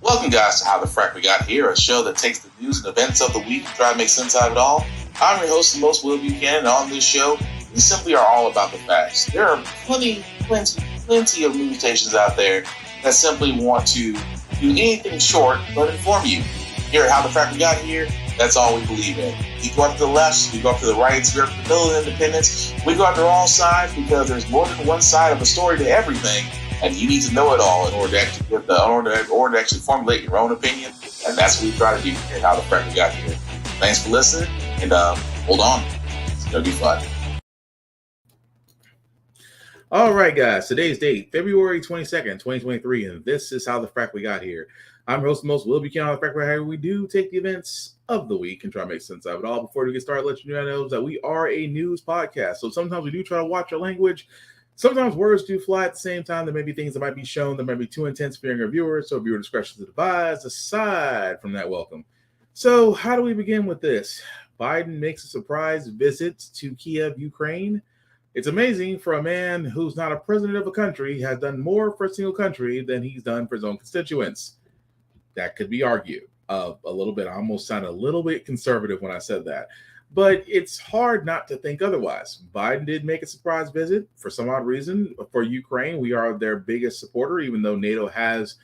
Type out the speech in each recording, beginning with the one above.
Welcome, guys, to How the Frack We Got Here, a show that takes the news and events of the week and try to make sense out of it all. I'm your host, the most Will Buchanan, and on this show, we simply are all about the facts. There are plenty of news stations out there that simply want to do anything short but inform you. Here at How the Frack We Got Here, that's all we believe in. We go up to the lefts, we go up to the rights, we go up to the middle of independence, we go after all sides because there's more than one side of a story to everything. And you need to know it all in order to actually formulate your own opinion. And that's what we try to do here at How the Frack We Got Here. Thanks for listening, and hold on. It's going to be fun. All right, guys. Today's date, February 22nd, 2023, and this is How the Frack We Got Here. I'm your host, the most Will Buchanan, How the Frack We Got Here. We do take the events of the week and try to make sense of it all. Before we get started, let you know that we are a news podcast. So sometimes we do try to watch our language. Sometimes words do fly at the same time. There may be things that might be shown that might be too intense for younger viewers, so viewer discretion is advised. Aside from that, welcome. So how do we begin with this? Biden makes a surprise visit to Kiev, Ukraine. It's amazing for a man who's not a president of a country, has done more for a single country than he's done for his own constituents. That could be argued a little bit. I almost sounded a little bit conservative when I said that. But it's hard not to think otherwise. Biden did make a surprise visit for some odd reason for Ukraine. We are their biggest supporter, even though NATO has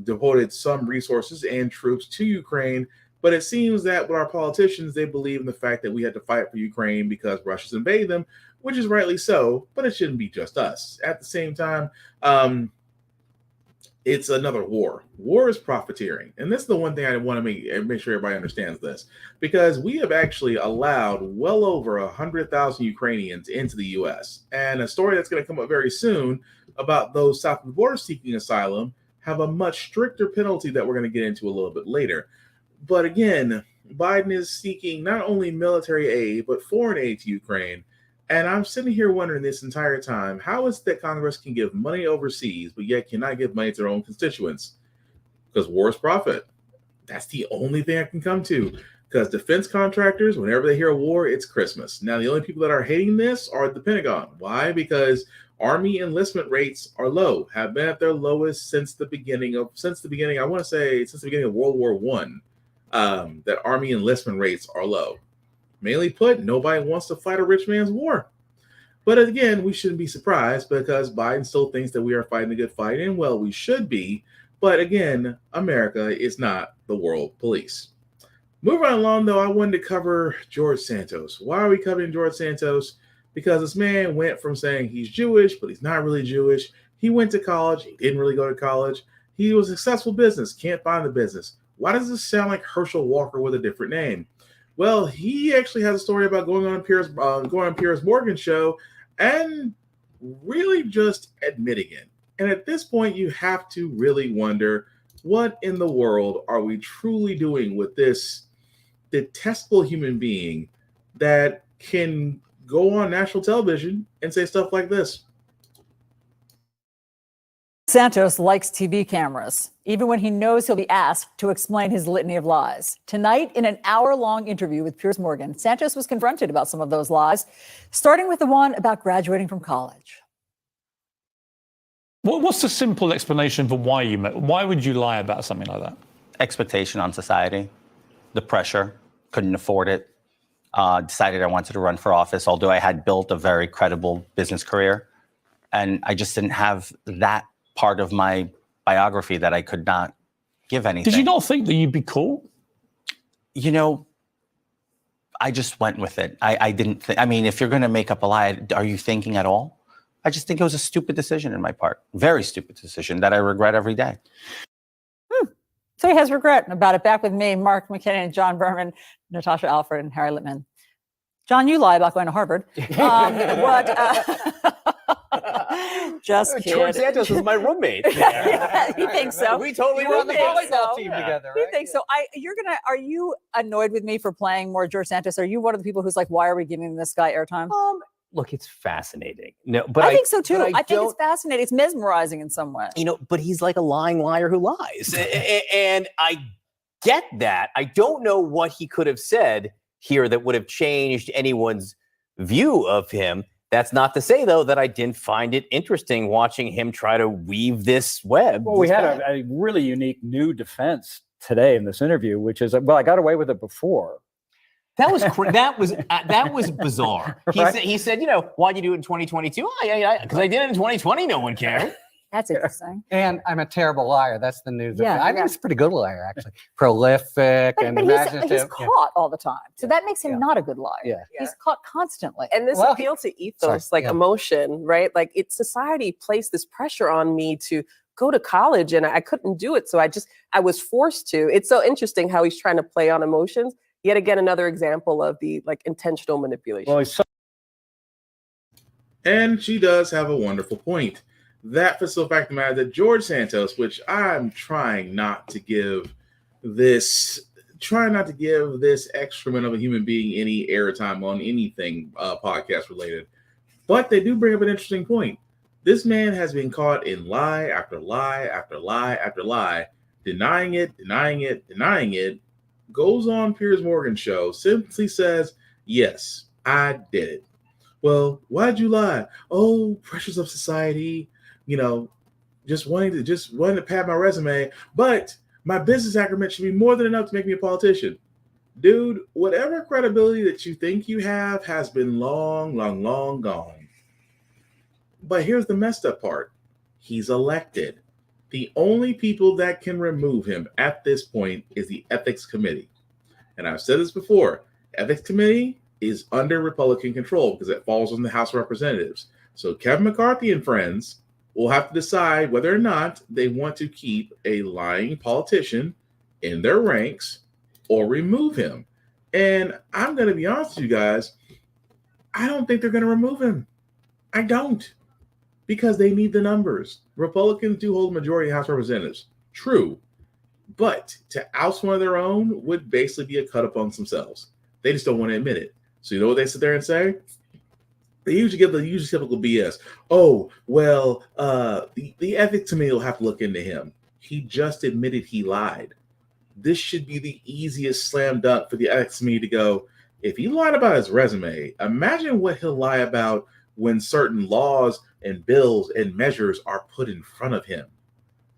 devoted some resources and troops to Ukraine. But it seems that with our politicians, they believe in the fact that we had to fight for Ukraine because Russia's invaded them, which is rightly so, but it shouldn't be just us. At the same time, it's another war. War is profiteering. And this is the one thing I want to make sure everybody understands this, because we have actually allowed well over 100,000 Ukrainians into the U.S. And a story that's going to come up very soon about those south of the border seeking asylum have a much stricter penalty that we're going to get into a little bit later. But again, Biden is seeking not only military aid, but foreign aid to Ukraine. And I'm sitting here wondering this entire time, how is it that Congress can give money overseas, but yet cannot give money to their own constituents? Because war is profit. That's the only thing I can come to. Because defense contractors, whenever they hear a war, it's Christmas. Now, the only people that are hating this are the Pentagon. Why? Because Army enlistment rates are low, have been at their lowest since the beginning of World War I, that Army enlistment rates are low. Mainly put, nobody wants to fight a rich man's war. But again, we shouldn't be surprised because Biden still thinks that we are fighting a good fight, and well, we should be. But again, America is not the world police. Moving right along, though, I wanted to cover George Santos. Why are we covering George Santos? Because this man went from saying he's Jewish, but he's not really Jewish. He went to college. He didn't really go to college. He was a successful business. Can't find the business. Why does this sound like Herschel Walker with a different name? Well, he actually has a story about going on Piers Morgan's show and really just admitting it. And at this point, you have to really wonder, what in the world are we truly doing with this detestable human being that can go on national television and say stuff like this? Santos likes TV cameras, even when he knows he'll be asked to explain his litany of lies. Tonight, in an hour-long interview with Piers Morgan, Santos was confronted about some of those lies, starting with the one about graduating from college. What's the simple explanation for why would you lie about something like that? Expectation on society, the pressure, couldn't afford it, decided I wanted to run for office, although I had built a very credible business career. And I just didn't have that part of my biography that I could not give anything. Did you not think that you'd be cool? You know, I just went with it. I didn't think, I mean, if you're going to make up a lie, are you thinking at all? I just think it was a stupid decision in my part. Very stupid decision that I regret every day. So he has regret about it. Back with me, Mark McKinnon, and John Berman, Natasha Alfred, and Harry Littman. John, you lie about going to Harvard. Just kidding. George Santos was my roommate. Yeah, he thinks so. We totally were on the volleyball team together, right? He thinks so. Are you annoyed with me for playing more George Santos? Are you one of the people who's like, why are we giving this guy airtime? Look, it's fascinating. No, but I think so too. I think it's fascinating. It's mesmerizing in some way. You know, but he's like a lying liar who lies. And I get that. I don't know what he could have said here that would have changed anyone's view of him. That's not to say, though, that I didn't find it interesting watching him try to weave this web. Well, we had a really unique new defense today in this interview, which is, well, I got away with it before. That was bizarre. Right? He said, why'd you do it in 2022? Oh, yeah, because I did it in 2020. No one cared. That's interesting. And I'm a terrible liar. That's the news. Yeah, I think it's a pretty good liar, actually. Prolific and But imaginative. he's caught all the time. So that makes him not a good liar. Yeah. He's caught constantly. And this Well, appeal to ethos, emotion, right? Like society placed this pressure on me to go to college and I couldn't do it. So I was forced to. It's so interesting how he's trying to play on emotions. Yet again, another example of the intentional manipulation. Well, And she does have a wonderful point. That for the fact of the matter that George Santos, which I'm trying not to give this excrement of a human being any airtime on anything podcast related, but they do bring up an interesting point. This man has been caught in lie after lie after lie after lie, denying it, goes on Piers Morgan's show, simply says, yes, I did it. Well, why'd you lie? Oh, pressures of society, just wanting to pad my resume, but my business acumen should be more than enough to make me a politician. Dude, whatever credibility that you think you have has been long, long, long gone. But here's the messed up part. He's elected. The only people that can remove him at this point is the Ethics Committee. And I've said this before, Ethics Committee is under Republican control because it falls on the House of Representatives. So Kevin McCarthy and friends will have to decide whether or not they want to keep a lying politician in their ranks or remove him. And I'm going to be honest with you guys, I don't think they're going to remove him. I don't. Because they need the numbers. Republicans do hold the majority of House Representatives. True. But to oust one of their own would basically be a cut upon themselves. They just don't want to admit it. So you know what they sit there and say? They usually give the typical BS. Oh, well, the ethics committee will have to look into him. He just admitted he lied. This should be the easiest slam dunk for the ethics committee to go, if he lied about his resume, imagine what he'll lie about when certain laws and bills and measures are put in front of him.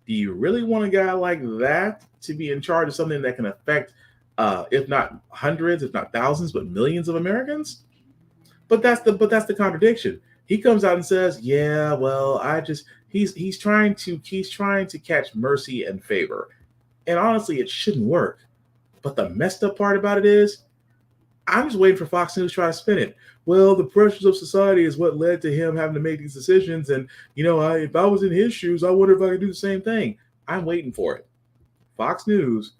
Do you really want a guy like that to be in charge of something that can affect, if not hundreds, if not thousands, but millions of Americans? But that's the contradiction. He comes out and says, "Yeah, well, he's trying to catch mercy and favor." And honestly, it shouldn't work. But the messed up part about it is, I'm just waiting for Fox News to try to spin it. Well, the pressures of society is what led to him having to make these decisions. And, if I was in his shoes, I wonder if I could do the same thing. I'm waiting for it. Fox News,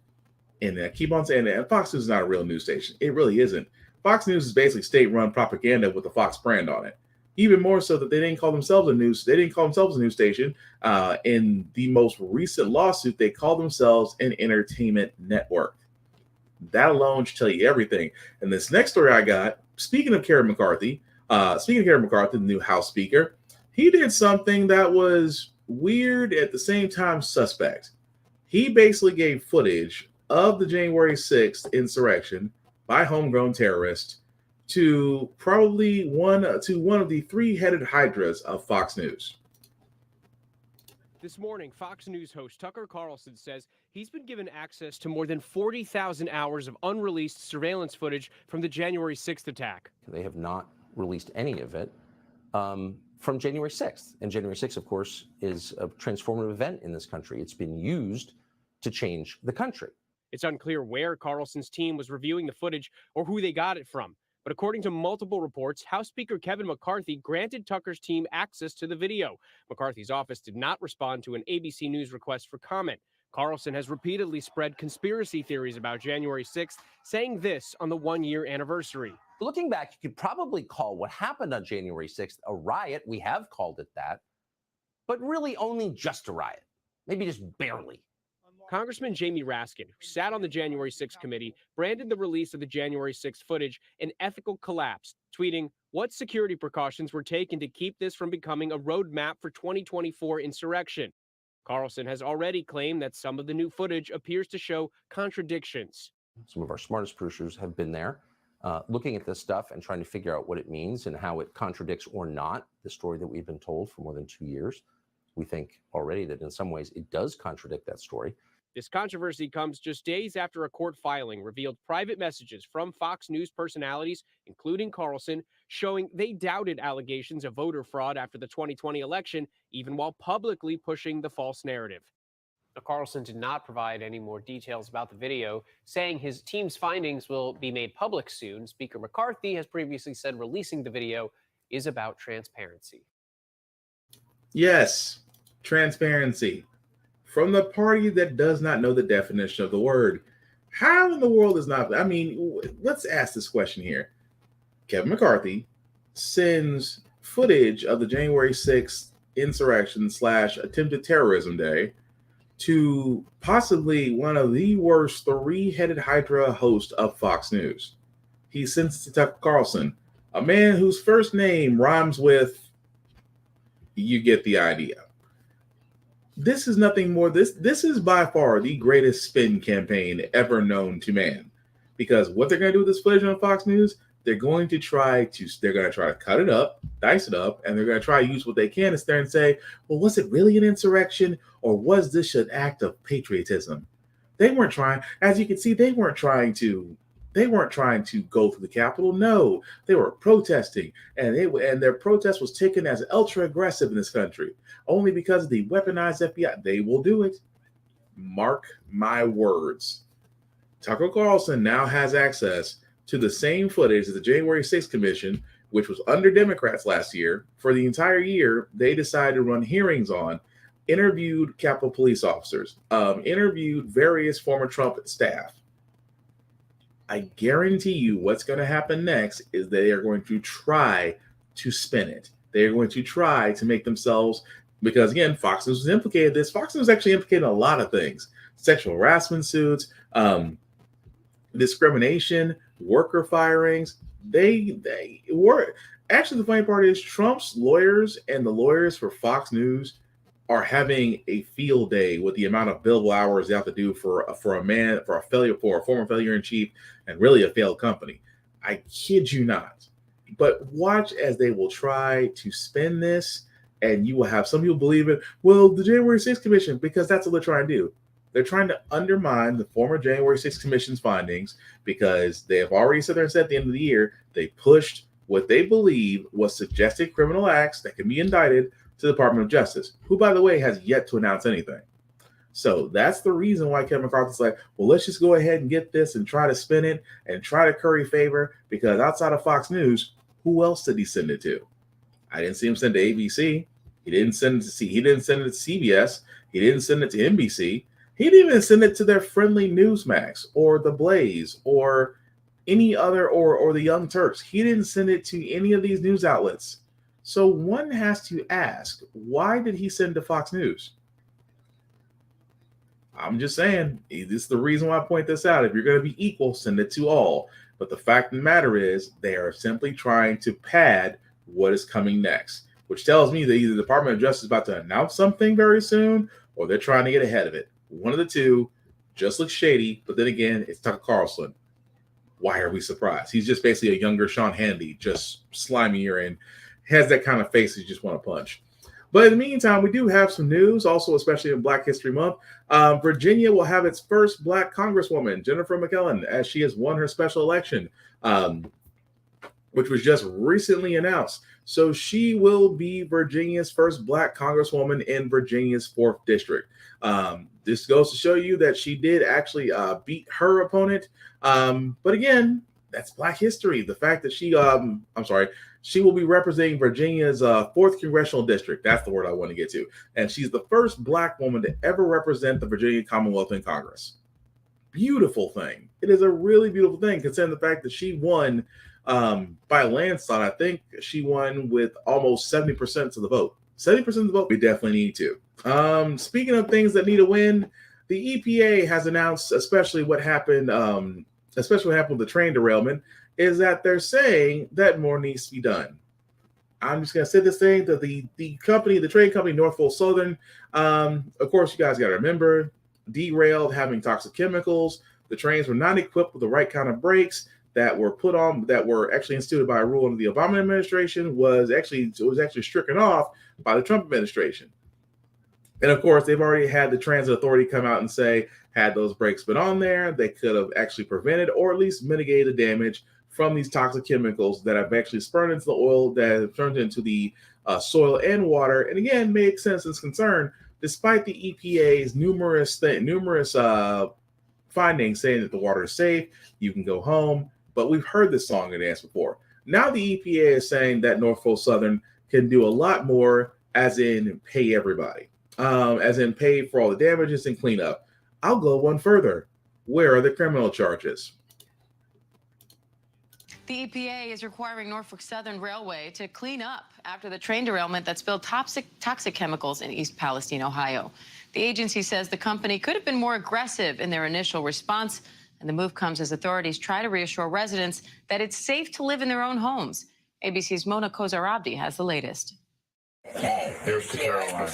and I keep on saying that, and Fox News is not a real news station. It really isn't. Fox News is basically state-run propaganda with the Fox brand on it. Even more so that they didn't call themselves a news station. In the most recent lawsuit, they called themselves an entertainment network. That alone should tell you everything. And this next story I got, speaking of Kevin McCarthy, the new House Speaker, he did something that was weird at the same time suspect. He basically gave footage of the January 6th insurrection by homegrown terrorists to probably one of the three-headed hydras of Fox News. This morning, Fox News host Tucker Carlson says he's been given access to more than 40,000 hours of unreleased surveillance footage from the January 6th attack. They have not released any of it from January 6th. And January 6th, of course, is a transformative event in this country. It's been used to change the country. It's unclear where Carlson's team was reviewing the footage or who they got it from. But according to multiple reports, House Speaker Kevin McCarthy granted Tucker's team access to the video. McCarthy's office did not respond to an ABC News request for comment. Carlson has repeatedly spread conspiracy theories about January 6th, saying this on the one-year anniversary. Looking back, you could probably call what happened on January 6th a riot. We have called it that, but really only just a riot, maybe just barely. Congressman Jamie Raskin, who sat on the January 6th committee, branded the release of the January 6th footage an ethical collapse, tweeting, "What security precautions were taken to keep this from becoming a roadmap for 2024 insurrection?" Carlson has already claimed that some of the new footage appears to show contradictions. Some of our smartest producers have been there. looking at this stuff and trying to figure out what it means and how it contradicts or not the story that we've been told for more than 2 years. We think already that in some ways it does contradict that story. This controversy comes just days after a court filing revealed private messages from Fox News personalities, including Carlson, showing they doubted allegations of voter fraud after the 2020 election, even while publicly pushing the false narrative. Now, Carlson did not provide any more details about the video, saying his team's findings will be made public soon. Speaker McCarthy has previously said releasing the video is about transparency. Yes, transparency. From the party that does not know the definition of the word. How in the world is not, I mean, let's ask this question here. Kevin McCarthy sends footage of the January 6th insurrection / attempted terrorism day to possibly one of the worst three-headed Hydra hosts of Fox News. He sends it to Tucker Carlson, a man whose first name rhymes with, you get the idea. This is nothing more. This is by far the greatest spin campaign ever known to man. Because what they're going to do with this footage on Fox News, they're going to try to cut it up, dice it up, and they're going to try to use what they can instead and say, well, was it really an insurrection, or was this an act of patriotism? They weren't trying, as you can see, they weren't trying to go through the Capitol. No, they were protesting, and their protest was taken as ultra aggressive in this country. Only because of the weaponized FBI, they will do it. Mark my words. Tucker Carlson now has access to the same footage as the January 6th Commission, which was under Democrats last year. For the entire year, they decided to run hearings on, interviewed Capitol police officers, interviewed various former Trump staff. I guarantee you what's going to happen next is they are going to try to spin it. They are going to try to make themselves, because again, Fox News was implicated in this. Fox News actually implicated in a lot of things. Sexual harassment suits, discrimination, worker firings. They were, actually the funny part is Trump's lawyers and the lawyers for Fox News are having a field day with the amount of billable hours they have to do for a former failure in chief, and really a failed company. I kid you not. But watch as they will try to spin this, and you will have some people believe it. Well, the January 6th Commission, because that's what they're trying to do. They're trying to undermine the former January 6th Commission's findings because they have already said at the end of the year, they pushed what they believe was suggested criminal acts that can be indicted to the Department of Justice, who, by the way, has yet to announce anything. So that's the reason why Kevin McCarthy's like, well, let's just go ahead and get this and try to spin it and try to curry favor, because outside of Fox News, who else did he send it to? I didn't see him send it to ABC. He didn't send it to he didn't send it to CBS. He didn't send it to NBC. He didn't even send it to their friendly Newsmax or The Blaze or any other or the Young Turks. He didn't send it to any of these news outlets. So one has to ask, why did he send to Fox News? I'm just saying, this is the reason why I point this out. If you're going to be equal, send it to all. But the fact of the matter is, they are simply trying to pad what is coming next, which tells me that either the Department of Justice is about to announce something very soon, or they're trying to get ahead of it. One of the two just looks shady, but then again, it's Tucker Carlson. Why are we surprised? He's just basically a younger Sean Hannity, just slimier and has that kind of face that you just want to punch. But in the meantime, we do have some news, also especially in Black History Month. Virginia will have its first Black Congresswoman, Jennifer McKellen, as she has won her special election, which was just recently announced. So she will be Virginia's first Black Congresswoman in Virginia's 4th District. This goes to show you that she did actually beat her opponent. But again, that's Black history. The fact that she will be representing Virginia's 4th Congressional District. That's the word I want to get to. And she's the first Black woman to ever represent the Virginia Commonwealth in Congress. Beautiful thing. It is a really beautiful thing, considering the fact that she won by a landslide. I think she won with almost 70% of the vote. 70% of the vote. We definitely need to. Speaking of things that need a win, the EPA has announced, especially what happened with the train derailment, is that they're saying that more needs to be done. I'm just going to say this thing that the train company, Norfolk Southern, of course, you guys got to remember, derailed, having toxic chemicals. The trains were not equipped with the right kind of brakes. that were actually instituted by a rule under the Obama administration was actually stricken off by the Trump administration. And of course, they've already had the transit authority come out and say, had those brakes been on there, they could have actually prevented or at least mitigated the damage from these toxic chemicals that have actually spurned into the oil, that have turned into the soil and water. And again, makes sense as concern, despite the EPA's numerous findings saying that the water is safe, you can go home. But we've heard this song and dance before. Now the EPA is saying that Norfolk Southern can do a lot more, as in pay everybody, as in pay for all the damages and cleanup. I'll go one further. Where are the criminal charges? The EPA is requiring Norfolk Southern Railway to clean up after the train derailment that spilled toxic chemicals in East Palestine, Ohio. The agency says the company could have been more aggressive in their initial response, and the move comes as authorities try to reassure residents that it's safe to live in their own homes. ABC's Mona Kozar-Abdi has the latest. Here's to Caroline.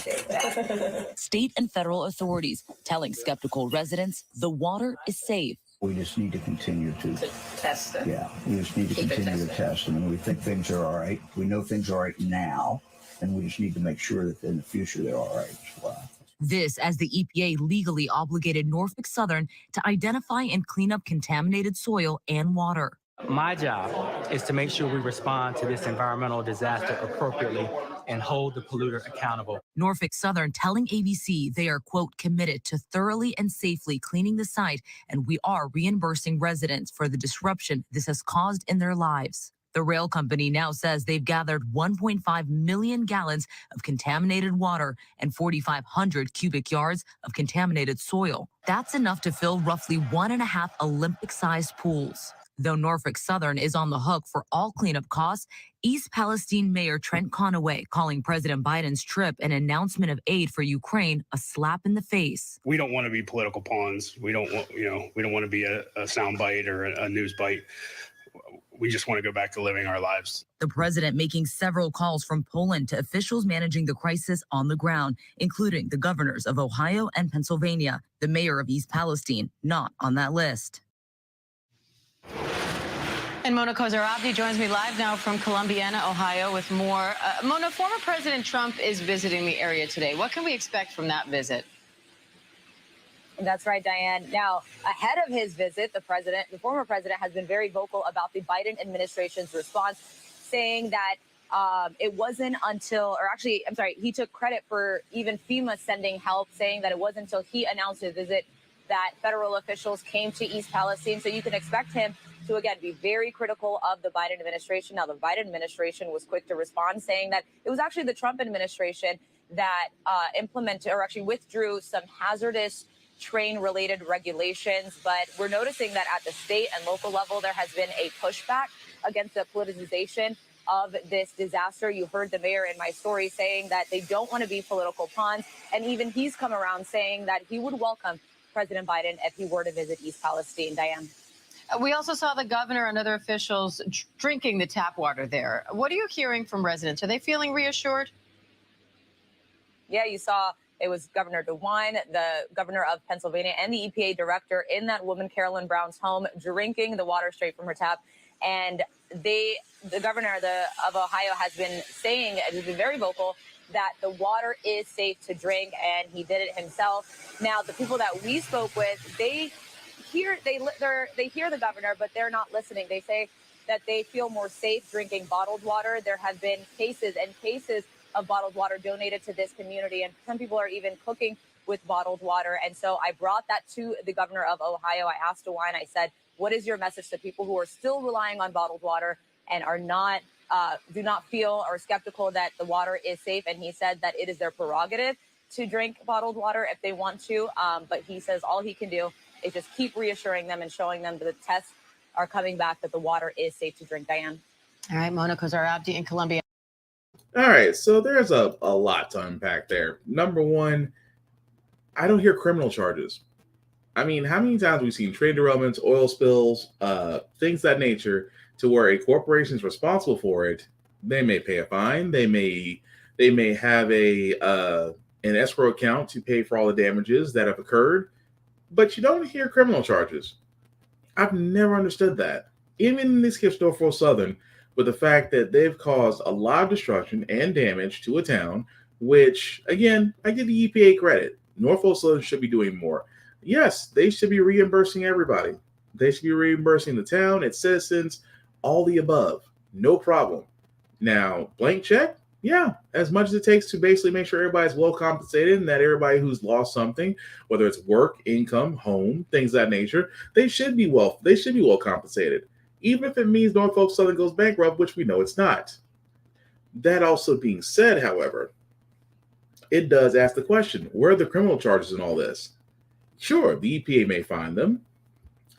State and federal authorities telling skeptical residents the water is safe. We just need to continue to test it. Yeah, we just need to continue to test them. And we think things are all right. We know things are all right now, and we just need to make sure that in the future they're all right as well. This as the EPA legally obligated Norfolk Southern to identify and clean up contaminated soil and water. My job is to make sure we respond to this environmental disaster appropriately and hold the polluter accountable. Norfolk Southern telling ABC they are, quote, committed to thoroughly and safely cleaning the site, and we are reimbursing residents for the disruption this has caused in their lives. The rail company now says they've gathered 1.5 million gallons of contaminated water and 4,500 cubic yards of contaminated soil. That's enough to fill roughly 1.5 Olympic-sized pools. Though Norfolk Southern is on the hook for all cleanup costs, East Palestine Mayor Trent Conaway calling President Biden's trip and announcement of aid for Ukraine a slap in the face. We don't want to be political pawns. We don't want to be a soundbite or a news bite. We just want to go back to living our lives. The president making several calls from Poland to officials managing the crisis on the ground, including the governors of Ohio and Pennsylvania. The mayor of East Palestine not on that list. And Mona Kozar-Abdi joins me live now from Columbiana, Ohio, with more. Mona, former President Trump is visiting the area today. What can we expect from that visit? That's right, Diane. Now, ahead of his visit, the former president has been very vocal about the Biden administration's response, saying that it wasn't until, he took credit for even FEMA sending help, saying that it wasn't until he announced his visit that federal officials came to East Palestine. So you can expect him to, again, be very critical of the Biden administration. Now, the Biden administration was quick to respond, saying that it was actually the Trump administration that withdrew some hazardous train-related regulations. But we're noticing that at the state and local level, there has been a pushback against the politicization of this disaster. You heard the mayor in my story saying that they don't want to be political pawns. And even he's come around saying that he would welcome President Biden if he were to visit East Palestine. Diane. We also saw the governor and other officials drinking the tap water there. What are you hearing from residents? Are they feeling reassured? Yeah, you saw it was Governor DeWine, the governor of Pennsylvania, and the EPA director in that woman, Carolyn Brown's home, drinking the water straight from her tap. And the governor of Ohio has been saying, and he's been very vocal, that the water is safe to drink, and he did it himself. Now, the people that we spoke with, they hear the governor, but they're not listening. They say that they feel more safe drinking bottled water. There have been cases of bottled water donated to this community, and some people are even cooking with bottled water. And so I brought that to the governor of Ohio. I asked DeWine, I said, what is your message to people who are still relying on bottled water and are not do not feel or skeptical that the water is safe? And he said that it is their prerogative to drink bottled water if they want to. But he says all he can do is just keep reassuring them and showing them that the tests are coming back, that the water is safe to drink. Diane. All right, Mona Kozar-Abdi in Columbia. All right, so there's a lot to unpack there. Number one, I don't hear criminal charges. I mean, how many times have we seen train derailments, oil spills, things of that nature, to where a corporation is responsible for it? They may pay a fine. They may have an escrow account to pay for all the damages that have occurred, but you don't hear criminal charges. I've never understood that. even in this case, Norfolk Southern, with the fact that they've caused a lot of destruction and damage to a town, which, again, I give the EPA credit. Norfolk Southern should be doing more. Yes, they should be reimbursing everybody. They should be reimbursing the town, its citizens, all the above. No problem. Now, blank check? Yeah, as much as it takes to basically make sure everybody's well compensated and that everybody who's lost something, whether it's work, income, home, things of that nature, they should be well compensated. Even if it means Norfolk Southern goes bankrupt, which we know it's not. That also being said, however, it does ask the question, where are the criminal charges in all this? Sure, the EPA may fine them.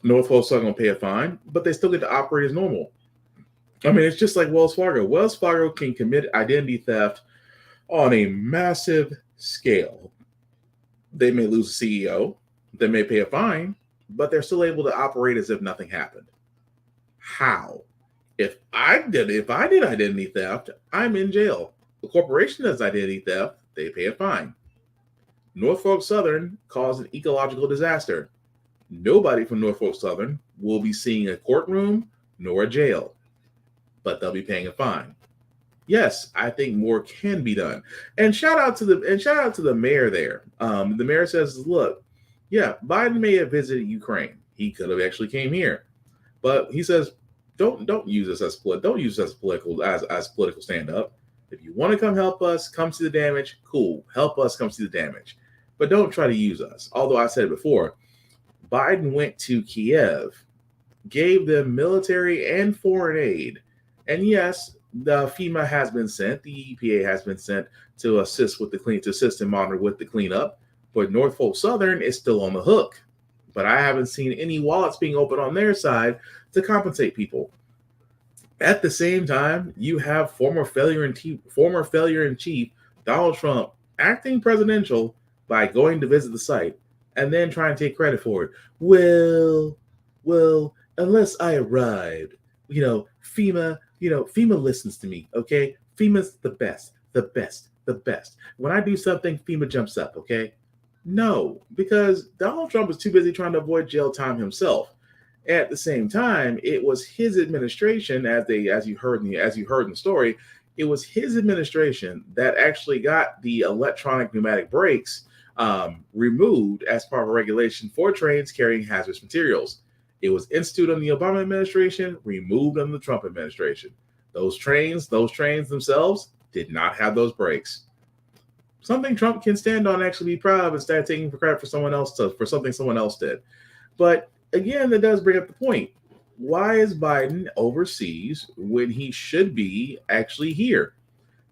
Norfolk Southern will pay a fine, but they still get to operate as normal. I mean, it's just like Wells Fargo. Wells Fargo can commit identity theft on a massive scale. They may lose a CEO, they may pay a fine, but they're still able to operate as if nothing happened. How? If I did identity theft, I'm in jail. The corporation does identity theft, they pay a fine. Norfolk Southern caused an ecological disaster. Nobody from Norfolk Southern will be seeing a courtroom nor a jail, but they'll be paying a fine. Yes, I think more can be done. And shout out to the mayor there. The mayor says, "Look, yeah, Biden may have visited Ukraine. He could have actually came here, but he says, don't use this as political stand up. If you want to come help us, come see the damage. Cool, help us come see the damage, but don't try to use us." Although I said it before, Biden went to Kiev, gave them military and foreign aid. And yes, the FEMA has been sent, the EPA has been sent to assist and monitor with the cleanup, but Norfolk Southern is still on the hook. But I haven't seen any wallets being opened on their side to compensate people. At the same time, you have former failure in chief Donald Trump acting presidential by going to visit the site and then trying to take credit for it. Well, unless I arrived, FEMA listens to me, okay? FEMA's the best. When I do something, FEMA jumps up, okay? No, because Donald Trump was too busy trying to avoid jail time himself. At the same time, it was his administration, as you heard in the story, it was his administration that actually got the electronic pneumatic brakes removed as part of a regulation for trains carrying hazardous materials. It was instituted under the Obama administration, removed under the Trump administration. Those trains themselves did not have those brakes. Something Trump can stand on, actually be proud of, instead of taking credit for something someone else did. But again, that does bring up the point. Why is Biden overseas when he should be actually here?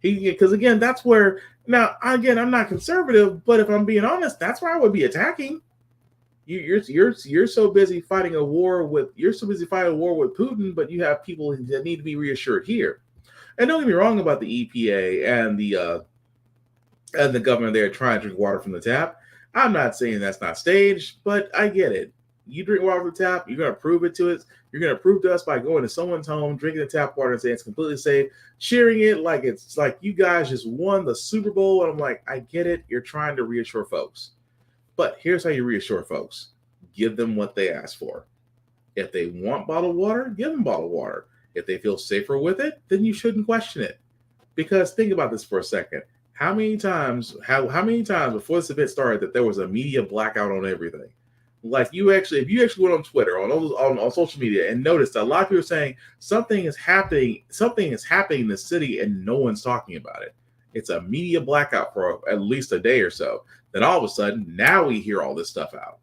Because again, that's where, now again, I'm not conservative, but if I'm being honest, that's where I would be attacking. You're so busy fighting a war with Putin, but you have people that need to be reassured here. And don't get me wrong about the EPA and the government there trying to drink water from the tap. I'm not saying that's not staged, but I get it. You drink water from the tap, you're going to prove it to us. You're going to prove to us by going to someone's home, drinking the tap water and saying it's completely safe, cheering it like it's like you guys just won the Super Bowl. And I'm like, I get it. You're trying to reassure folks. But here's how you reassure folks. Give them what they ask for. If they want bottled water, give them bottled water. If they feel safer with it, then you shouldn't question it. Because think about this for a second. How many times before this event started that there was a media blackout on everything? Like if you actually went on Twitter, on social media, and noticed a lot of people are saying something is happening in the city and no one's talking about it. It's a media blackout for at least a day or so. Then all of a sudden, now we hear all this stuff out.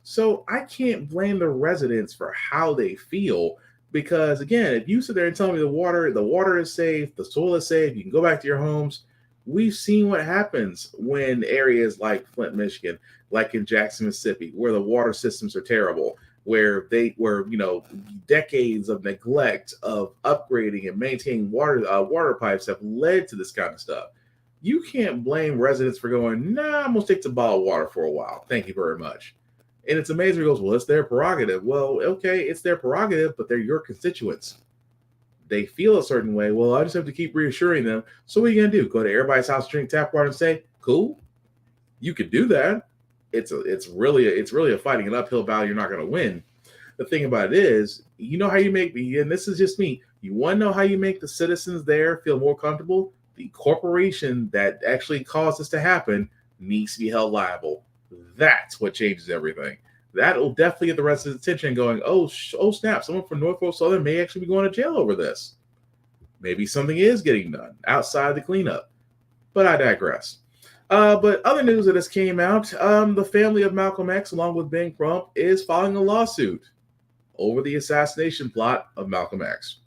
So I can't blame the residents for how they feel, because again, if you sit there and tell me the water is safe, the soil is safe, you can go back to your homes. We've seen what happens when areas like Flint, Michigan, like in Jackson, Mississippi, where the water systems are terrible, where decades of neglect of upgrading and maintaining water pipes have led to this kind of stuff. You can't blame residents for going, nah, I'm going to stick to bottled water for a while. Thank you very much. And it's amazing. It goes, well, it's their prerogative. Well, okay, it's their prerogative, but they're your constituents. They feel a certain way. Well, I just have to keep reassuring them. So what are you going to do? Go to everybody's house, drink tap water and say, cool. You could do that. It's really a fighting an uphill battle you're not going to win. the thing about it is, you know how you make, and this is just me, you want to know how you make the citizens there feel more comfortable? The corporation that actually caused this to happen needs to be held liable. That's what changes everything. That will definitely get the rest of the attention going, oh snap, someone from Norfolk Southern may actually be going to jail over this. Maybe something is getting done outside the cleanup. But I digress. But other news that has came out, the family of Malcolm X, along with Ben Crump, is filing a lawsuit over the assassination plot of Malcolm X.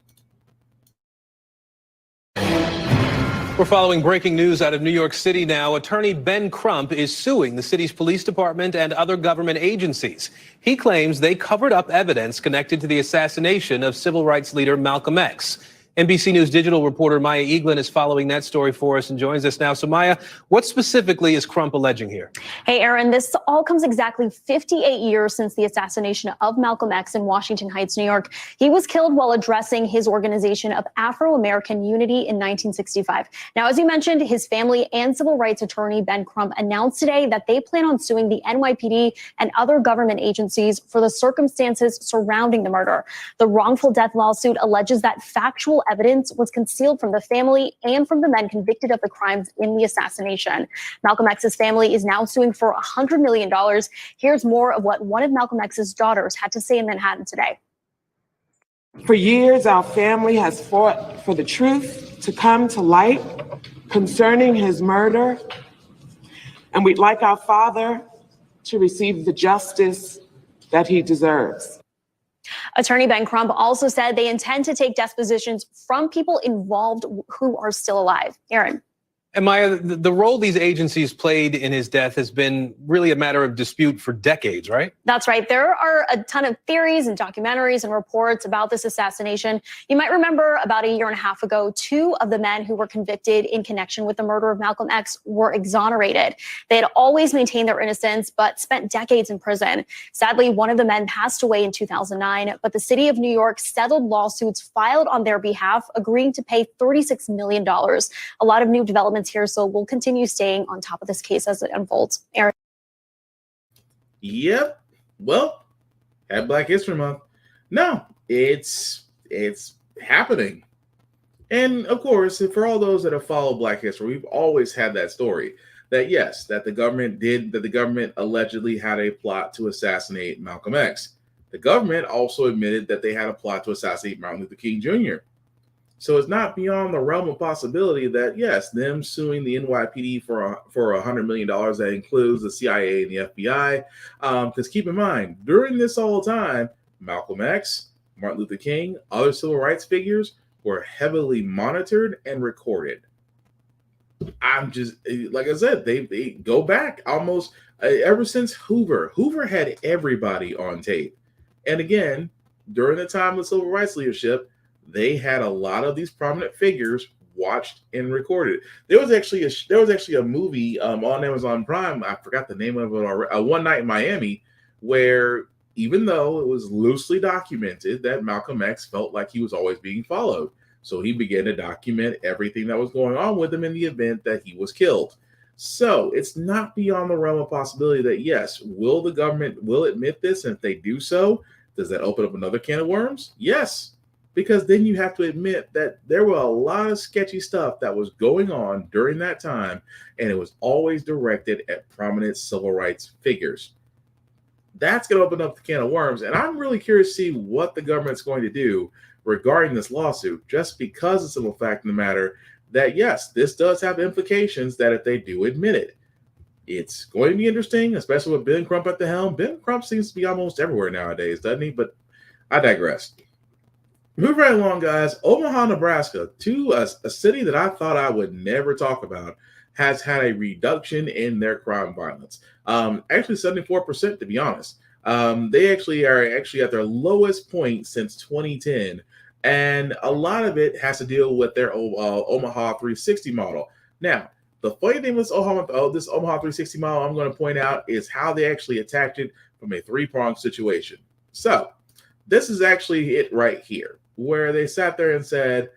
We're following breaking news out of New York City now. Attorney Ben Crump is suing the city's police department and other government agencies. He claims they covered up evidence connected to the assassination of civil rights leader Malcolm X. NBC News digital reporter Maya Eaglin is following that story for us and joins us now. So Maya, what specifically is Crump alleging here? Hey, Aaron, this all comes exactly 58 years since the assassination of Malcolm X in Washington Heights, New York. He was killed while addressing his organization of Afro-American Unity in 1965. Now, as you mentioned, his family and civil rights attorney Ben Crump announced today that they plan on suing the NYPD and other government agencies for the circumstances surrounding the murder. The wrongful death lawsuit alleges that factual evidence was concealed from the family and from the men convicted of the crimes in the assassination. Malcolm X's family is now suing for $100 million. Here's more of what one of Malcolm X's daughters had to say in Manhattan today. For years, our family has fought for the truth to come to light concerning his murder, and we'd like our father to receive the justice that he deserves. Attorney Ben Crump also said they intend to take depositions from people involved who are still alive. Aaron. And Maya, the role these agencies played in his death has been really a matter of dispute for decades, right? That's right. There are a ton of theories and documentaries and reports about this assassination. You might remember about a year and a half ago, 2 of the men who were convicted in connection with the murder of Malcolm X were exonerated. They had always maintained their innocence, but spent decades in prison. Sadly, one of the men passed away in 2009, but the city of New York settled lawsuits filed on their behalf, agreeing to pay $36 million. A lot of new developments here, so we'll continue staying on top of this case as it unfolds. Aaron. Yep. Well, at Black History Month. No, it's happening. And of course, for all those that have followed Black history, we've always had that story that yes, that the government allegedly had a plot to assassinate Malcolm X. The government also admitted that they had a plot to assassinate Martin Luther King Jr. So it's not beyond the realm of possibility that, yes, them suing the NYPD for $100 million, that includes the CIA and the FBI. Because keep in mind, during this whole time, Malcolm X, Martin Luther King, other civil rights figures were heavily monitored and recorded. I'm just, like I said, they go back almost ever since Hoover. Hoover had everybody on tape. And again, during the time of civil rights leadership, they had a lot of these prominent figures watched and recorded. There was actually a movie on Amazon Prime. I forgot the name of it already. One Night in Miami, where even though it was loosely documented that Malcolm X felt like he was always being followed, so he began to document everything that was going on with him in the event that he was killed. So it's not beyond the realm of possibility that yes, will the government admit this, and if they do so, does that open up another can of worms? Yes. Because then you have to admit that there were a lot of sketchy stuff that was going on during that time, and it was always directed at prominent civil rights figures. That's going to open up the can of worms, and I'm really curious to see what the government's going to do regarding this lawsuit, just because the simple fact of the matter that, yes, this does have implications that if they do admit it. It's going to be interesting, especially with Ben Crump at the helm. Ben Crump seems to be almost everywhere nowadays, doesn't he? But I digress. Move right along, guys. Omaha, Nebraska, a city that I thought I would never talk about, has had a reduction in their crime violence. Actually, 74%, to be honest. They actually are at their lowest point since 2010, and a lot of it has to deal with their Omaha 360 model. Now, the funny thing with this Omaha 360 model I'm going to point out is how they actually attacked it from a 3-pronged situation. So, this is actually it right here, where they sat there and said,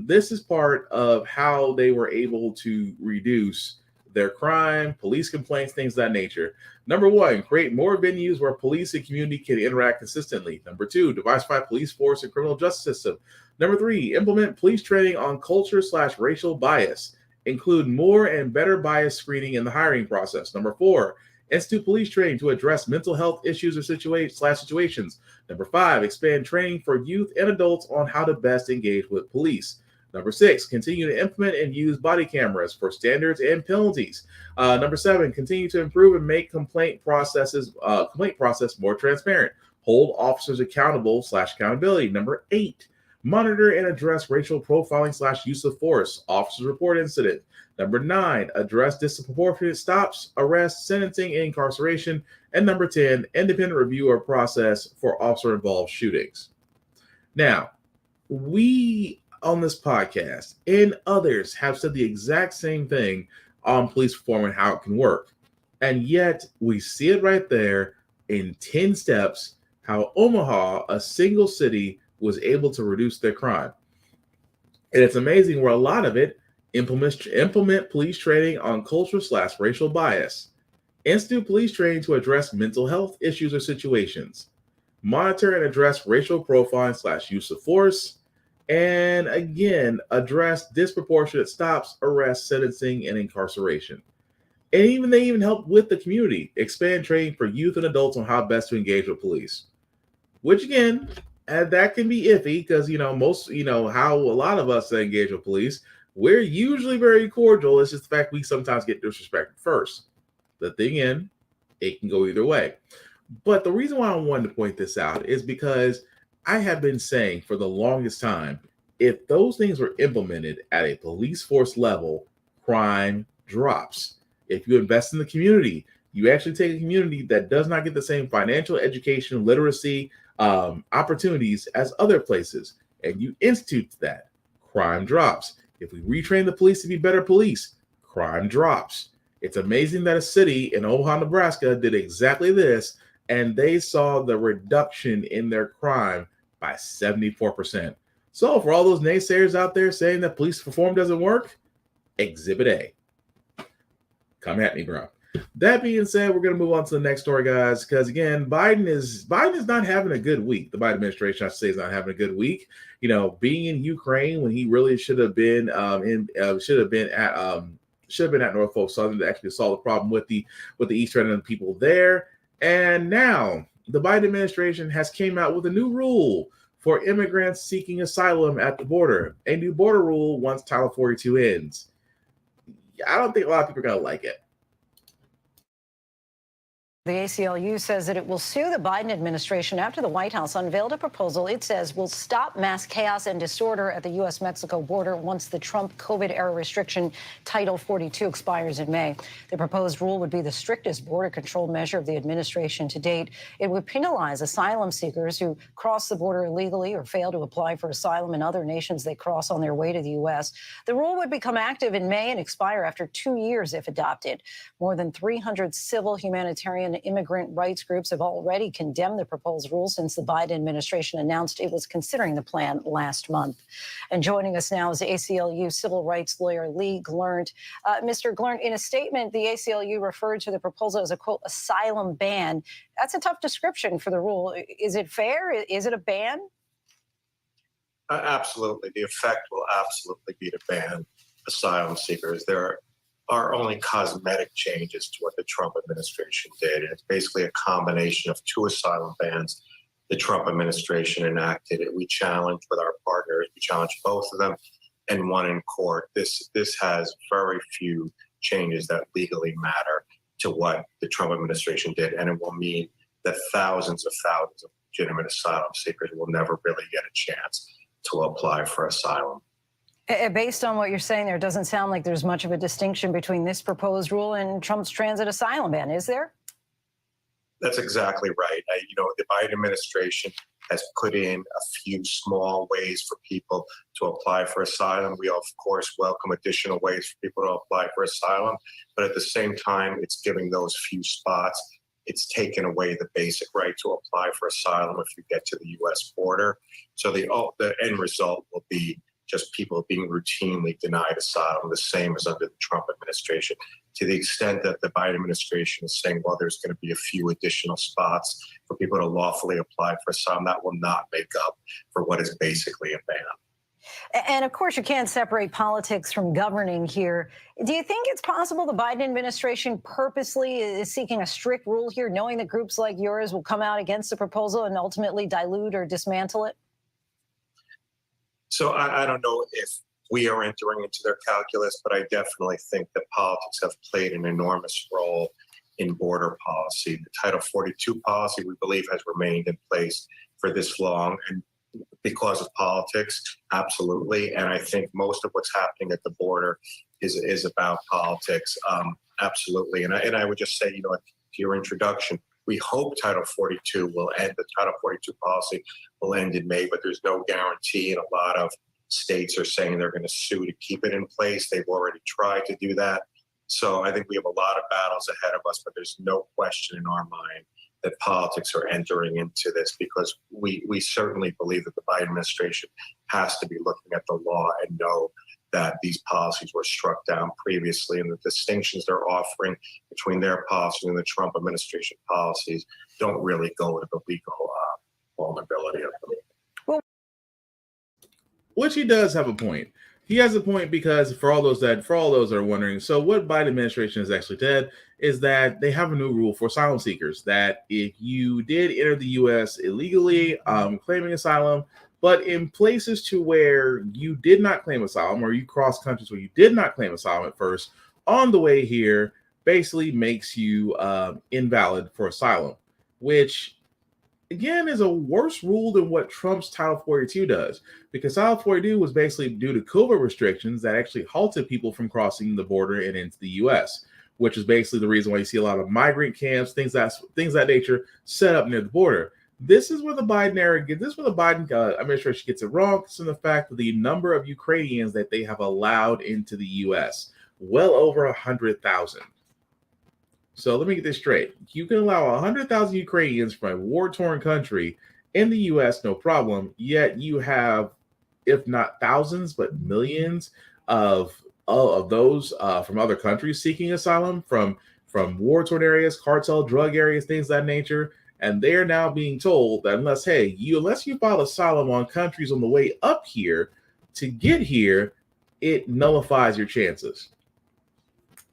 this is part of how they were able to reduce their crime, police complaints, things of that nature. Number 1, create more venues where police and community can interact consistently. Number 2, diversify police force and criminal justice system. Number 3, implement police training on culture/racial bias. Include more and better bias screening in the hiring process. Number 4, institute police training to address mental health issues or situations. Number 5, expand training for youth and adults on how to best engage with police. Number 6, continue to implement and use body cameras for standards and penalties. Number 7, continue to improve and make complaint process more transparent. Hold officers accountable/accountability. Number 8, monitor and address racial profiling/use of force. Officers report incident. Number 9, address disproportionate stops, arrests, sentencing, and incarceration. And number 10, independent review or process for officer-involved shootings. Now, we on this podcast and others have said the exact same thing on police reform and how it can work. And yet we see it right there in 10 steps, how Omaha, a single city, was able to reduce their crime. And it's amazing where a lot of it implement police training on culture/racial bias, institute police training to address mental health issues or situations, monitor and address racial profiling/use of force, and again, address disproportionate stops, arrests, sentencing, and incarceration. And they even help with the community, expand training for youth and adults on how best to engage with police. Which again, that can be iffy because, how a lot of us engage with police, we're usually very cordial. It's just the fact we sometimes get disrespected first. The thing in, it can go either way. But the reason why I wanted to point this out is because I have been saying for the longest time, if those things were implemented at a police force level, crime drops. If you invest in the community, you actually take a community that does not get the same financial, education, literacy opportunities as other places, and you institute that, crime drops. If we retrain the police to be better police, crime drops. It's amazing that a city in Omaha, Nebraska did exactly this, and they saw the reduction in their crime by 74%. So for all those naysayers out there saying that police reform doesn't work, Exhibit A. Come at me, bro. That being said, we're going to move on to the next story, guys, because again, Biden is not having a good week. The Biden administration, I should say, is not having a good week. Being in Ukraine when he really should have been at Norfolk Southern to actually solve the problem with the Eastern and the people there. And now the Biden administration has came out with a new rule for immigrants seeking asylum at the border. A new border rule once Title 42 ends. I don't think a lot of people are going to like it. The ACLU says that it will sue the Biden administration after the White House unveiled a proposal it says will stop mass chaos and disorder at the U.S.-Mexico border once the Trump COVID-era restriction Title 42 expires in May. The proposed rule would be the strictest border control measure of the administration to date. It would penalize asylum seekers who cross the border illegally or fail to apply for asylum in other nations they cross on their way to the U.S. The rule would become active in May and expire after 2 years if adopted. More than 300 civil, humanitarian, immigrant rights groups have already condemned the proposed rule since the Biden administration announced it was considering the plan last month. And joining us now is ACLU civil rights lawyer Lee Glerndt. Mr. Glerndt, in a statement, the ACLU referred to the proposal as a, quote, asylum ban. That's a tough description for the rule. Is it fair? Is it a ban? Absolutely. The effect will absolutely be to ban asylum seekers. There are only cosmetic changes to what the Trump administration did. And it's basically a combination of 2 asylum bans the Trump administration enacted. We challenged with our partners, we challenged both of them, and 1 in court. This has very few changes that legally matter to what the Trump administration did. And it will mean that thousands of legitimate asylum seekers will never really get a chance to apply for asylum. Based on what you're saying there, it doesn't sound like there's much of a distinction between this proposed rule and Trump's transit asylum ban, is there? That's exactly right. The Biden administration has put in a few small ways for people to apply for asylum. We, of course, welcome additional ways for people to apply for asylum. But at the same time, it's giving those few spots. It's taken away the basic right to apply for asylum if you get to the U.S. border. So the end result will be just people being routinely denied asylum, the same as under the Trump administration. To the extent that the Biden administration is saying, well, there's going to be a few additional spots for people to lawfully apply for asylum, that will not make up for what is basically a ban. And of course, you can't separate politics from governing here. Do you think it's possible the Biden administration purposely is seeking a strict rule here, knowing that groups like yours will come out against the proposal and ultimately dilute or dismantle it? So I don't know if we are entering into their calculus, but I definitely think that politics have played an enormous role in border policy. The Title 42 policy, we believe, has remained in place for this long, and because of politics, absolutely. And I think most of what's happening at the border is about politics, absolutely. And I would just say, you know, to your introduction, we hope Title 42 will end. The Title 42 policy will end in May, but there's no guarantee. And a lot of states are saying they're going to sue to keep it in place. They've already tried to do that. So I think we have a lot of battles ahead of us, but there's no question in our mind that politics are entering into this, because we certainly believe that the Biden administration has to be looking at the law and know that these policies were struck down previously, and the distinctions they're offering between their policy and the Trump administration policies don't really go to the legal vulnerability of them. Which he does have a point. He has a point, because for all those that are wondering, so what Biden administration has actually said is that they have a new rule for asylum seekers, that if you did enter the U.S. illegally, claiming asylum, but in places to where you did not claim asylum, or you crossed countries where you did not claim asylum at first, on the way here basically makes you invalid for asylum, which again is a worse rule than what Trump's Title 42 does, because Title 42 was basically due to COVID restrictions that actually halted people from crossing the border and into the U.S., which is basically the reason why you see a lot of migrant camps, things that nature set up near the border. This is where the Biden administration gets it wrong. It's in the fact that the number of Ukrainians that they have allowed into the U.S., well over 100,000. So let me get this straight. You can allow 100,000 Ukrainians from a war-torn country in the U.S., no problem, yet you have, if not thousands, but millions of those from other countries seeking asylum from war-torn areas, cartel, drug areas, things of that nature. And they are now being told that unless you file asylum on countries on the way up here to get here, it nullifies your chances.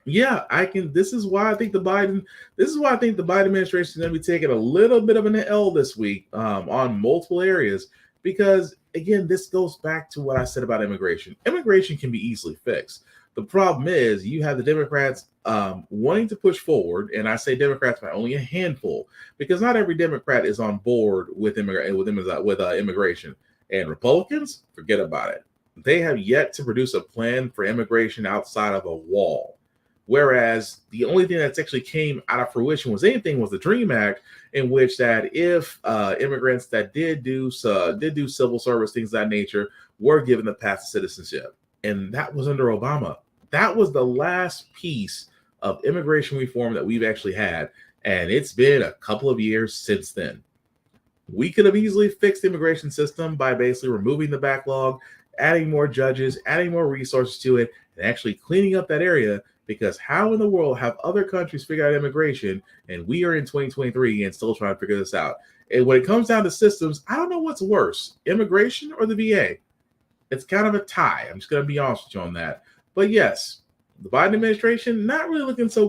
Yeah, this is why I think the Biden administration is going to be taking a little bit of an L this week on multiple areas, because again, this goes back to what I said about immigration. Immigration can be easily fixed. The problem is you have the Democrats wanting to push forward, and I say Democrats by only a handful, because not every Democrat is on board with immigration. And Republicans, forget about it. They have yet to produce a plan for immigration outside of a wall. Whereas the only thing that's actually came out of fruition was the DREAM Act, in which that if immigrants that did do civil service, things of that nature, were given the path to citizenship. And that was under Obama. That was the last piece of immigration reform that we've actually had. And it's been a couple of years since then. We could have easily fixed the immigration system by basically removing the backlog, adding more judges, adding more resources to it, and actually cleaning up that area. Because how in the world have other countries figured out immigration, and we are in 2023 and still trying to figure this out? And when it comes down to systems, I don't know what's worse, immigration or the VA. It's kind of a tie. I'm just going to be honest with you on that. But yes, the Biden administration not really looking so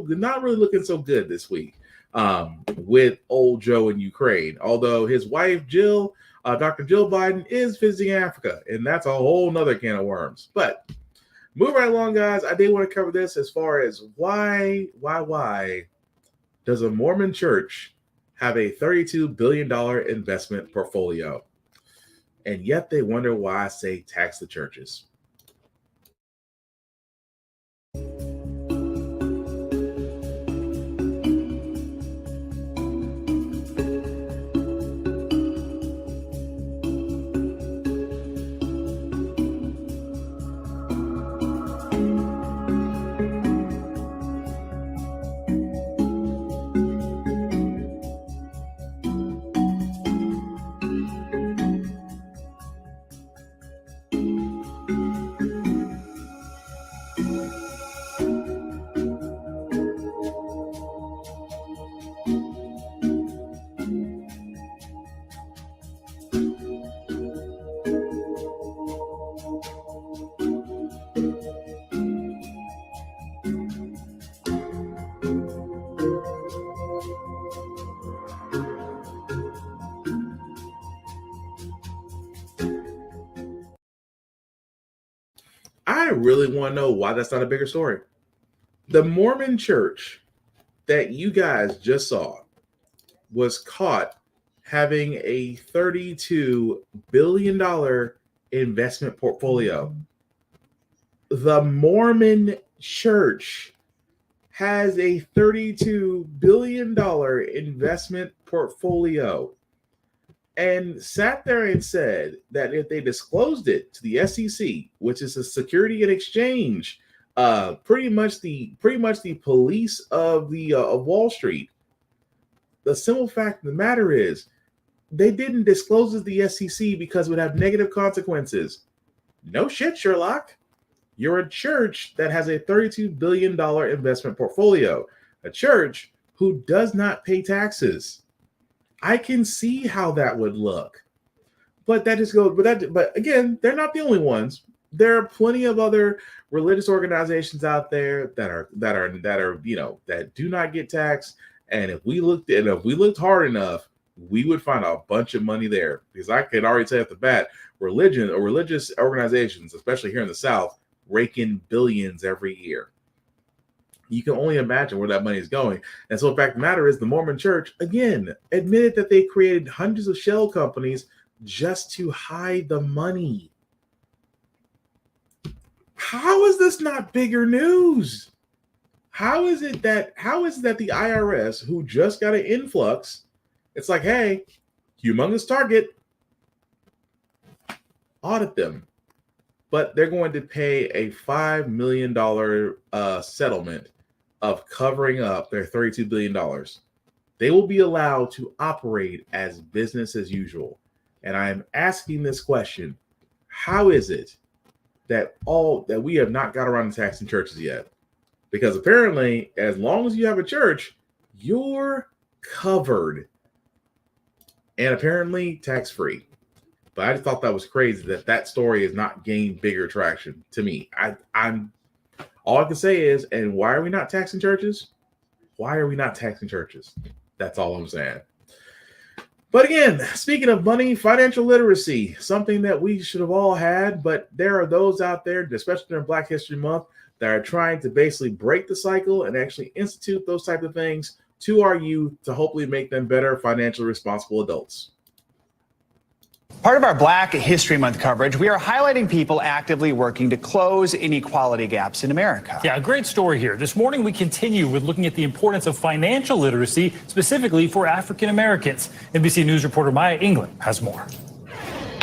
good this week with old Joe in Ukraine. Although his wife Jill, Dr. Jill Biden, is visiting Africa, and that's a whole nother can of worms. But moving right along, guys, I did want to cover this as far as why does a Mormon church have a $32 billion investment portfolio? And yet they wonder why I say tax the churches. really want to know why that's not a bigger story. The Mormon church that you guys just saw was caught having a $32 billion investment portfolio. The Mormon church has a $32 billion investment portfolio and sat there and said that if they disclosed it to the SEC, which is the Security and Exchange, pretty much the police of the of Wall Street, the simple fact of the matter is they didn't disclose it to the SEC because it would have negative consequences. No shit, Sherlock. You're a church that has a $32 billion investment portfolio, a church who does not pay taxes. I can see how that would look, but that just goes. But again, they're not the only ones. There are plenty of other religious organizations out there that are that do not get taxed. And if we looked hard enough, we would find a bunch of money there. Because I can already tell you at the bat, religious organizations, especially here in the South, rake in billions every year. You can only imagine where that money is going. And so the fact of the matter is the Mormon church, again, admitted that they created hundreds of shell companies just to hide the money. How is this not bigger news? How is it that the IRS, who just got an influx, it's like, hey, humongous target, audit them. But they're going to pay a $5 million settlement of covering up their $32 billion. They will be allowed to operate as business as usual. And I am asking this question: how is it that we have not got around to taxing churches yet? Because apparently, as long as you have a church, you're covered. And apparently tax-free. But I just thought that was crazy that story has not gained bigger traction to me. I'm all I can say is, and why are we not taxing churches? Why are we not taxing churches? That's all I'm saying. But again, speaking of money, financial literacy, something that we should have all had, but there are those out there, especially during Black History Month, that are trying to basically break the cycle and actually institute those type of things to our youth to hopefully make them better financially responsible adults. Part of our Black History Month coverage, we are highlighting people actively working to close inequality gaps in America. Yeah, a great story here. This morning, we continue with looking at the importance of financial literacy, specifically for African Americans. NBC News reporter Maya England has more.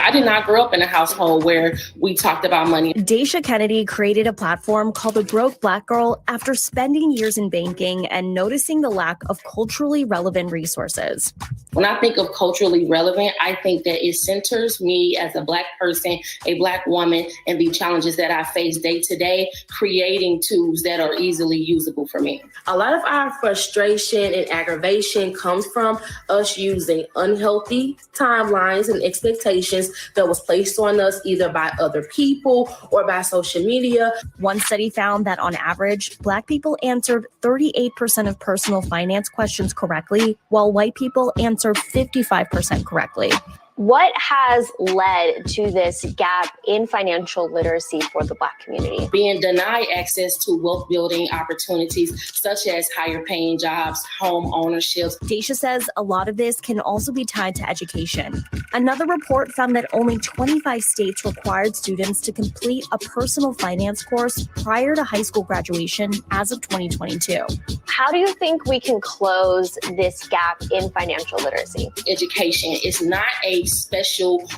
I did not grow up in a household where we talked about money. Daisha Kennedy created a platform called The Broke Black Girl after spending years in banking and noticing the lack of culturally relevant resources. When I think of culturally relevant, I think that it centers me as a Black person, a Black woman, and the challenges that I face day to day, creating tools that are easily usable for me. A lot of our frustration and aggravation comes from us using unhealthy timelines and expectations that was placed on us either by other people or by social media. One study found that on average, Black people answered 38% of personal finance questions correctly, while white people answered 55% correctly. What has led to this gap in financial literacy for the Black community? Being denied access to wealth building opportunities, such as higher paying jobs, home ownership. Daisha says a lot of this can also be tied to education. Another report found that only 25 states required students to complete a personal finance course prior to high school graduation as of 2022. How do you think we can close this gap in financial literacy? Education is not a special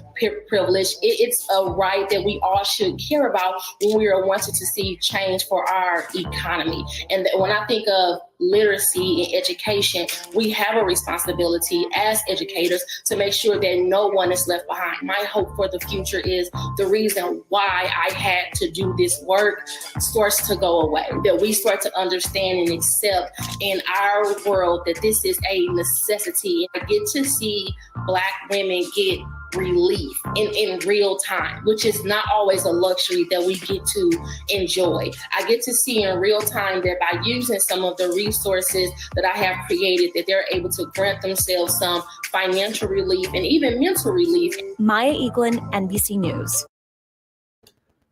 privilege. It's a right that we all should care about when we are wanting to see change for our economy. And when I think of literacy and education, we have a responsibility as educators to make sure that no one is left behind. My hope for the future is the reason why I had to do this work starts to go away, that we start to understand and accept in our world that this is a necessity. I get to see Black women get relief in real time, which is not always a luxury that we get to enjoy. I get to see in real time that by using some of the resources that I have created, that they're able to grant themselves some financial relief and even mental relief. Maya Eaglin, NBC News.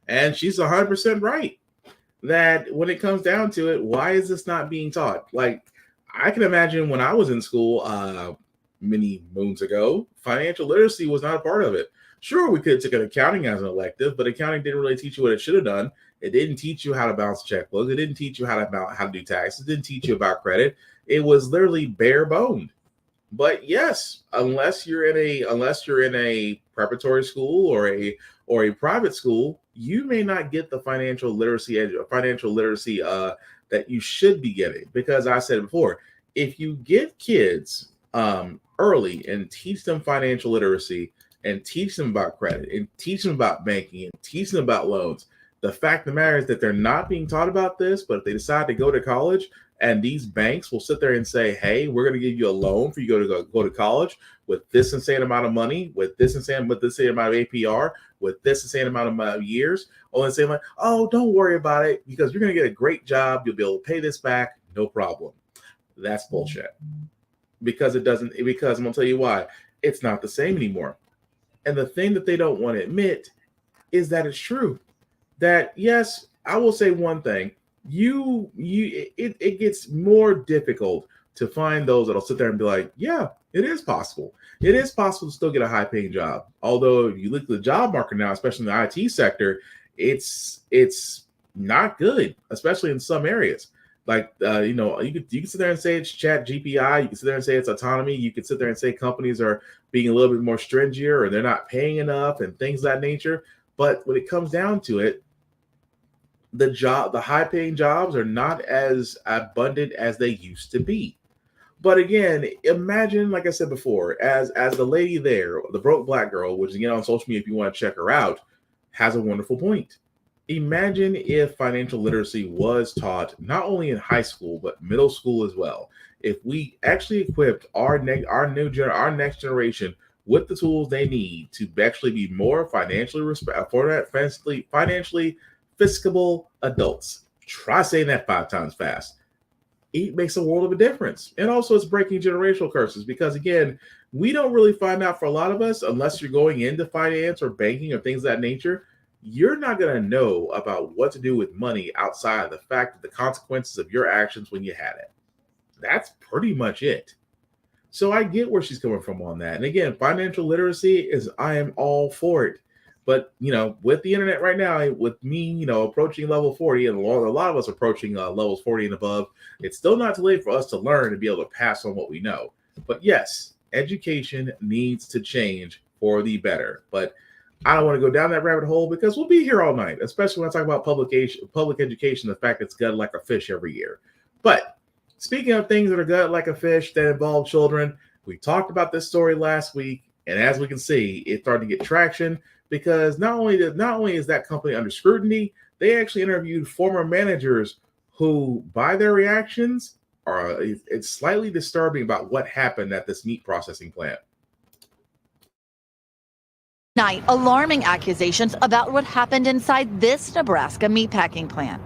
And she's 100% right that when it comes down to it, why is this not being taught? Like, I can imagine when I was in school many moons ago, financial literacy was not a part of it. Sure, we could have taken accounting as an elective, but accounting didn't really teach you what it should have done. It didn't teach you how to balance checkbooks. It didn't teach you how to do taxes. It didn't teach you about credit. It was literally bare boned. But yes, unless you're in a preparatory school or a private school, you may not get the financial literacy that you should be getting. Because I said before, if you get kids early and teach them financial literacy and teach them about credit and teach them about banking and teach them about loans, the fact of the matter is that they're not being taught about this. But if they decide to go to college, and these banks will sit there and say, hey, we're going to give you a loan for you to go to college with this insane amount of money, with this insane amount of APR, with this insane amount of years, only saying like, oh, don't worry about it because you're going to get a great job. You'll be able to pay this back. No problem. That's bullshit. Because I'm going to tell you why. It's not the same anymore. And the thing that they don't want to admit is that it's true. That, yes, I will say one thing. It gets more difficult to find those that'll sit there and be like, yeah, it is possible. It is possible to still get a high paying job. Although if you look at the job market now, especially in the IT sector, it's not good, especially in some areas. Like, you can sit there and say it's chat GPI. You can sit there and say it's autonomy. You can sit there and say companies are being a little bit more stringent or they're not paying enough and things of that nature. But when it comes down to it, the high-paying jobs are not as abundant as they used to be. But again, imagine, like I said before, as the lady there, the broke black girl, which again on social media, if you want to check her out, has a wonderful point. Imagine if financial literacy was taught not only in high school but middle school as well. If we actually equipped our next generation with the tools they need to actually be more financially fiscable adults. Try saying that 5 times fast. It makes a world of a difference. And also it's breaking generational curses because again, we don't really find out for a lot of us, unless you're going into finance or banking or things of that nature, you're not going to know about what to do with money outside of the fact of the consequences of your actions when you had it. That's pretty much it. So I get where she's coming from on that. And again, financial literacy I am all for it. But, with the internet right now, with me, approaching level 40 and a lot of us approaching levels 40 and above, it's still not too late for us to learn and be able to pass on what we know. But yes, education needs to change for the better. But I don't want to go down that rabbit hole because we'll be here all night, especially when I talk about public education, the fact that it's gutted like a fish every year. But speaking of things that are gutted like a fish that involve children, we talked about this story last week. And as we can see, it started to get traction. Because not only is that company under scrutiny, they actually interviewed former managers who, by their reactions, it's slightly disturbing about what happened at this meat processing plant. Night, alarming accusations about what happened inside this Nebraska meatpacking plant.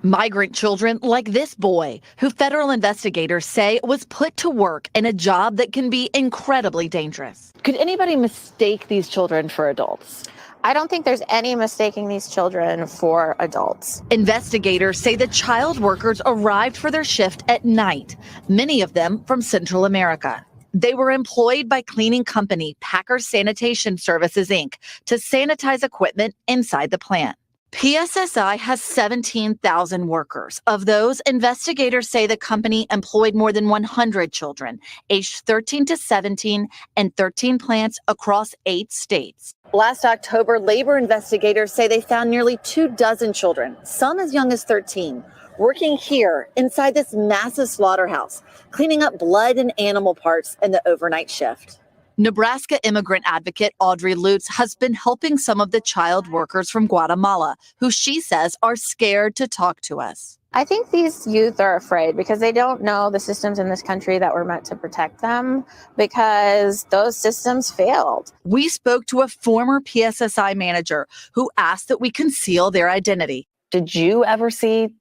Migrant children like this boy, who federal investigators say was put to work in a job that can be incredibly dangerous. Could anybody mistake these children for adults? I don't think there's any mistaking these children for adults. Investigators say the child workers arrived for their shift at night, many of them from Central America. They were employed by cleaning company Packer Sanitation Services, Inc. to sanitize equipment inside the plant. PSSI has 17,000 workers. Of those, investigators say the company employed more than 100 children, aged 13 to 17, and 13 plants across 8 states. Last October, labor investigators say they found nearly 24 children, some as young as 13, working here inside this massive slaughterhouse, cleaning up blood and animal parts in the overnight shift. Nebraska immigrant advocate Audrey Lutz has been helping some of the child workers from Guatemala, who she says are scared to talk to us. I think these youth are afraid because they don't know the systems in this country that were meant to protect them because those systems failed. We spoke to a former PSSI manager who asked that we conceal their identity. Did you ever see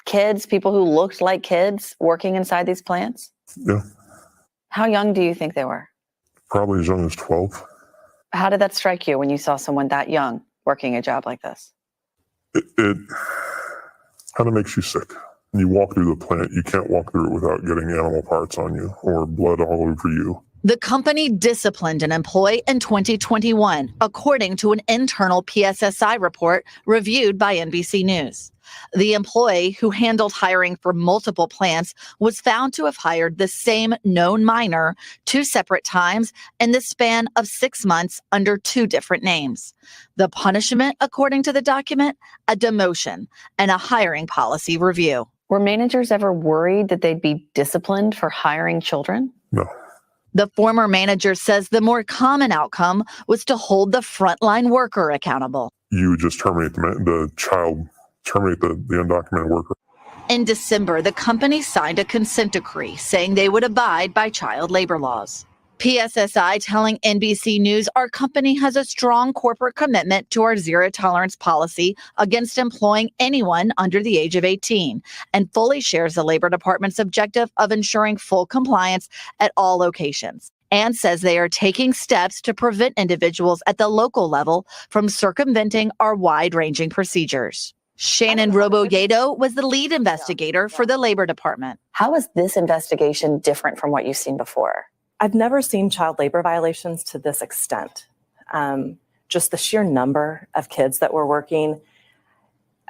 kids, people who looked like kids, working inside these plants? Yeah. How young do you think they were? Probably as young as 12. How did that strike you when you saw someone that young working a job like this? It kind of makes you sick. When you walk through the plant, you can't walk through it without getting animal parts on you or blood all over you. The company disciplined an employee in 2021, according to an internal PSSI report reviewed by NBC News. The employee, who handled hiring for multiple plants, was found to have hired the same known minor 2 separate times in the span of 6 months under 2 different names. The punishment, according to the document, a demotion and a hiring policy review. Were managers ever worried that they'd be disciplined for hiring children? No. The former manager says the more common outcome was to hold the frontline worker accountable. You just terminate the child, terminate the undocumented worker. In December, the company signed a consent decree saying they would abide by child labor laws. PSSI telling NBC News our company has a strong corporate commitment to our zero tolerance policy against employing anyone under the age of 18 and fully shares the Labor Department's objective of ensuring full compliance at all locations, and says they are taking steps to prevent individuals at the local level from circumventing our wide-ranging procedures. Shannon Roboyedo was the lead investigator for the Labor Department. How is this investigation different from what you've seen before? I've never seen child labor violations to this extent. Just the sheer number of kids that were working.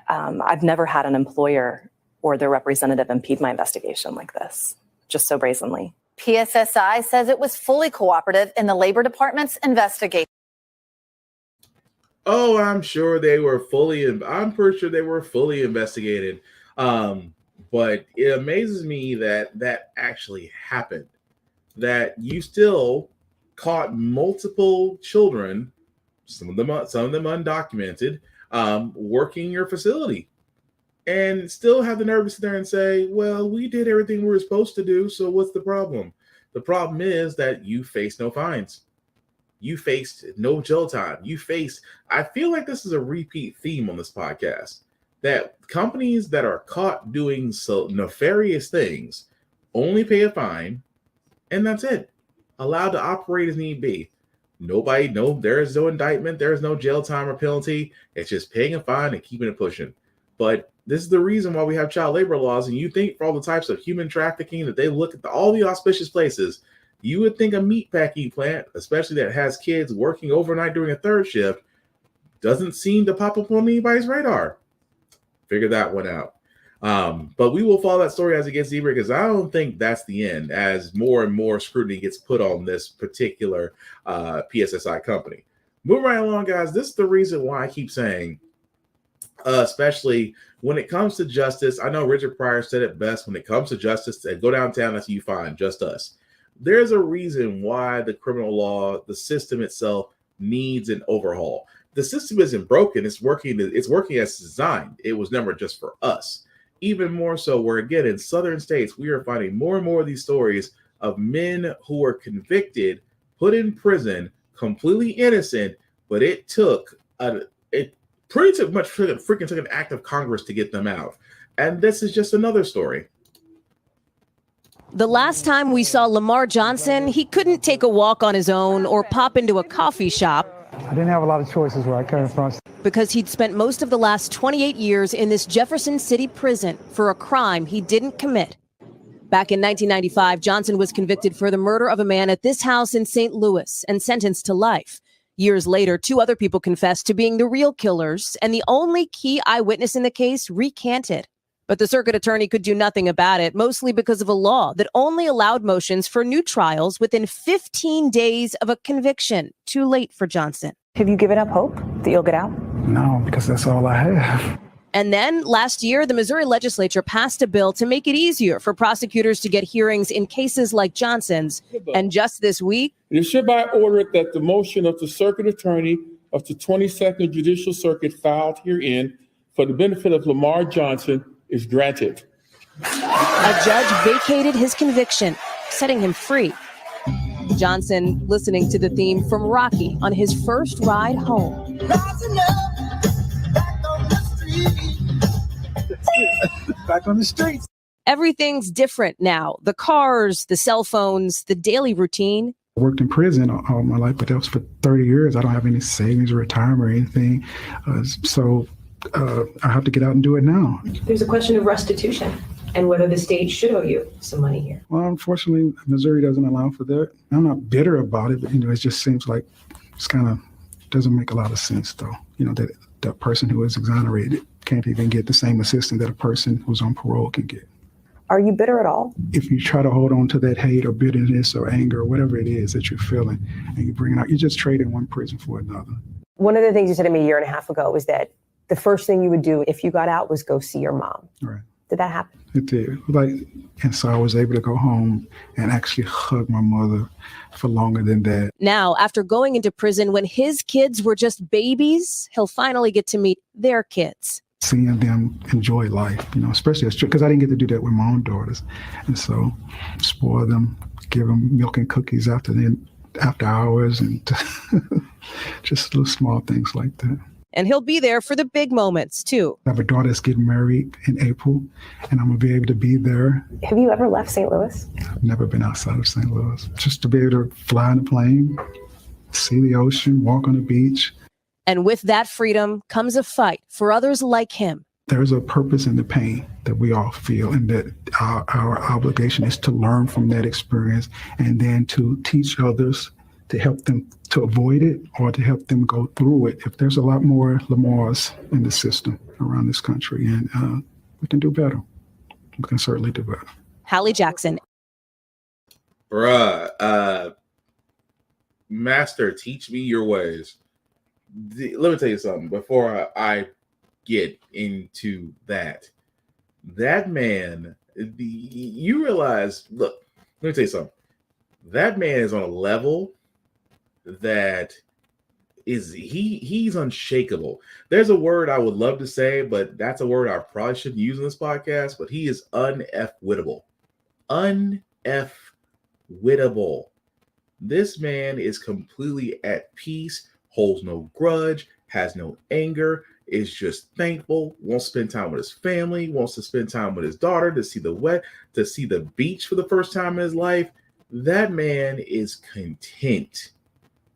I've never had an employer or their representative impede my investigation like this, just so brazenly. PSSI says it was fully cooperative in the Labor Department's investigation. Oh, I'm pretty sure they were fully investigated. But it amazes me that actually happened. That you still caught multiple children, some of them undocumented, working your facility, and still have the nerve to sit there and say, well, we did everything we were supposed to do, so what's the problem? The problem is that you face no fines. You faced no jail time. I feel like this is a repeat theme on this podcast, that companies that are caught doing so nefarious things only pay a fine, and that's it. Allowed to operate as need be. There is no indictment. There is no jail time or penalty. It's just paying a fine and keeping it pushing. But this is the reason why we have child labor laws. And you think for all the types of human trafficking that they look at all the auspicious places, you would think a meat packing plant, especially that has kids working overnight during a third shift, doesn't seem to pop up on anybody's radar. Figure that one out. But we will follow that story as it gets deeper, because I don't think that's the end, as more and more scrutiny gets put on this particular PSSI company. Moving right along, guys, this is the reason why I keep saying, especially when it comes to justice, I know Richard Pryor said it best, when it comes to justice, go downtown, that's you find, just us. There's a reason why the criminal law, the system itself, needs an overhaul. The system isn't broken, it's working as designed. It was never just for us. Even more so, where again in southern states, we are finding more and more of these stories of men who were convicted, put in prison, completely innocent, but it took an act of Congress to get them out. And this is just another story. The last time we saw Lamar Johnson, he couldn't take a walk on his own or pop into a coffee shop. I didn't have a lot of choices where I came from. Because he'd spent most of the last 28 years in this Jefferson City prison for a crime he didn't commit. Back in 1995, Johnson was convicted for the murder of a man at this house in St. Louis and sentenced to life. Years later, 2 other people confessed to being the real killers, and the only key eyewitness in the case recanted. But the circuit attorney could do nothing about it, mostly because of a law that only allowed motions for new trials within 15 days of a conviction. Too late for Johnson. Have you given up hope that you'll get out? No, because that's all I have. And then last year, the Missouri legislature passed a bill to make it easier for prosecutors to get hearings in cases like Johnson's. And just this week, it is hereby ordered that the motion of the circuit attorney of the 22nd Judicial Circuit filed herein for the benefit of Lamar Johnson is granted. A judge vacated his conviction, setting him free. Johnson listening to the theme from Rocky on his first ride home. Back on the streets. Everything's different now. The cars, the cell phones, the daily routine. I worked in prison all my life, but that was for 30 years. I don't have any savings or retirement or anything. So I have to get out and do it now. There's a question of restitution and whether the state should owe you some money here. Well, unfortunately, Missouri doesn't allow for that. I'm not bitter about it, but, it just seems like it's kind of doesn't make a lot of sense, though. That the person who is exonerated can't even get the same assistance that a person who's on parole can get. Are you bitter at all? If you try to hold on to that hate or bitterness or anger or whatever it is that you're feeling and you bring it out, you're just trading one prison for another. One of the things you said to me a year and a half ago was that the first thing you would do if you got out was go see your mom. Right. Did that happen? It did. And so I was able to go home and actually hug my mother for longer than that. Now, after going into prison when his kids were just babies, he'll finally get to meet their kids. Seeing them enjoy life, especially because I didn't get to do that with my own daughters. And so spoil them, give them milk and cookies after hours, and just little small things like that. And he'll be there for the big moments, too. I have a daughter that's getting married in April, and I'm going to be able to be there. Have you ever left St. Louis? I've never been outside of St. Louis. Just to be able to fly in a plane, see the ocean, walk on the beach. And with that freedom comes a fight for others like him. There's a purpose in the pain that we all feel, and that our obligation is to learn from that experience and then to teach others, to help them to avoid it or to help them go through it. If there's a lot more Lamars in the system around this country, and we can do better. We can certainly do better. Hallie Jackson. Master, teach me your ways. Let me tell you something before I get into that. That man, you realize, look, let me tell you something. That man is on a level that is he's unshakable. There's a word I would love to say, but that's a word I probably shouldn't use in this podcast, but he is un-F-wittable. Un-F-wittable. This man is completely at peace, holds no grudge, has no anger, is just thankful, wants to spend time with his family, wants to spend time with his daughter, to see the beach for the first time in his life. That man is content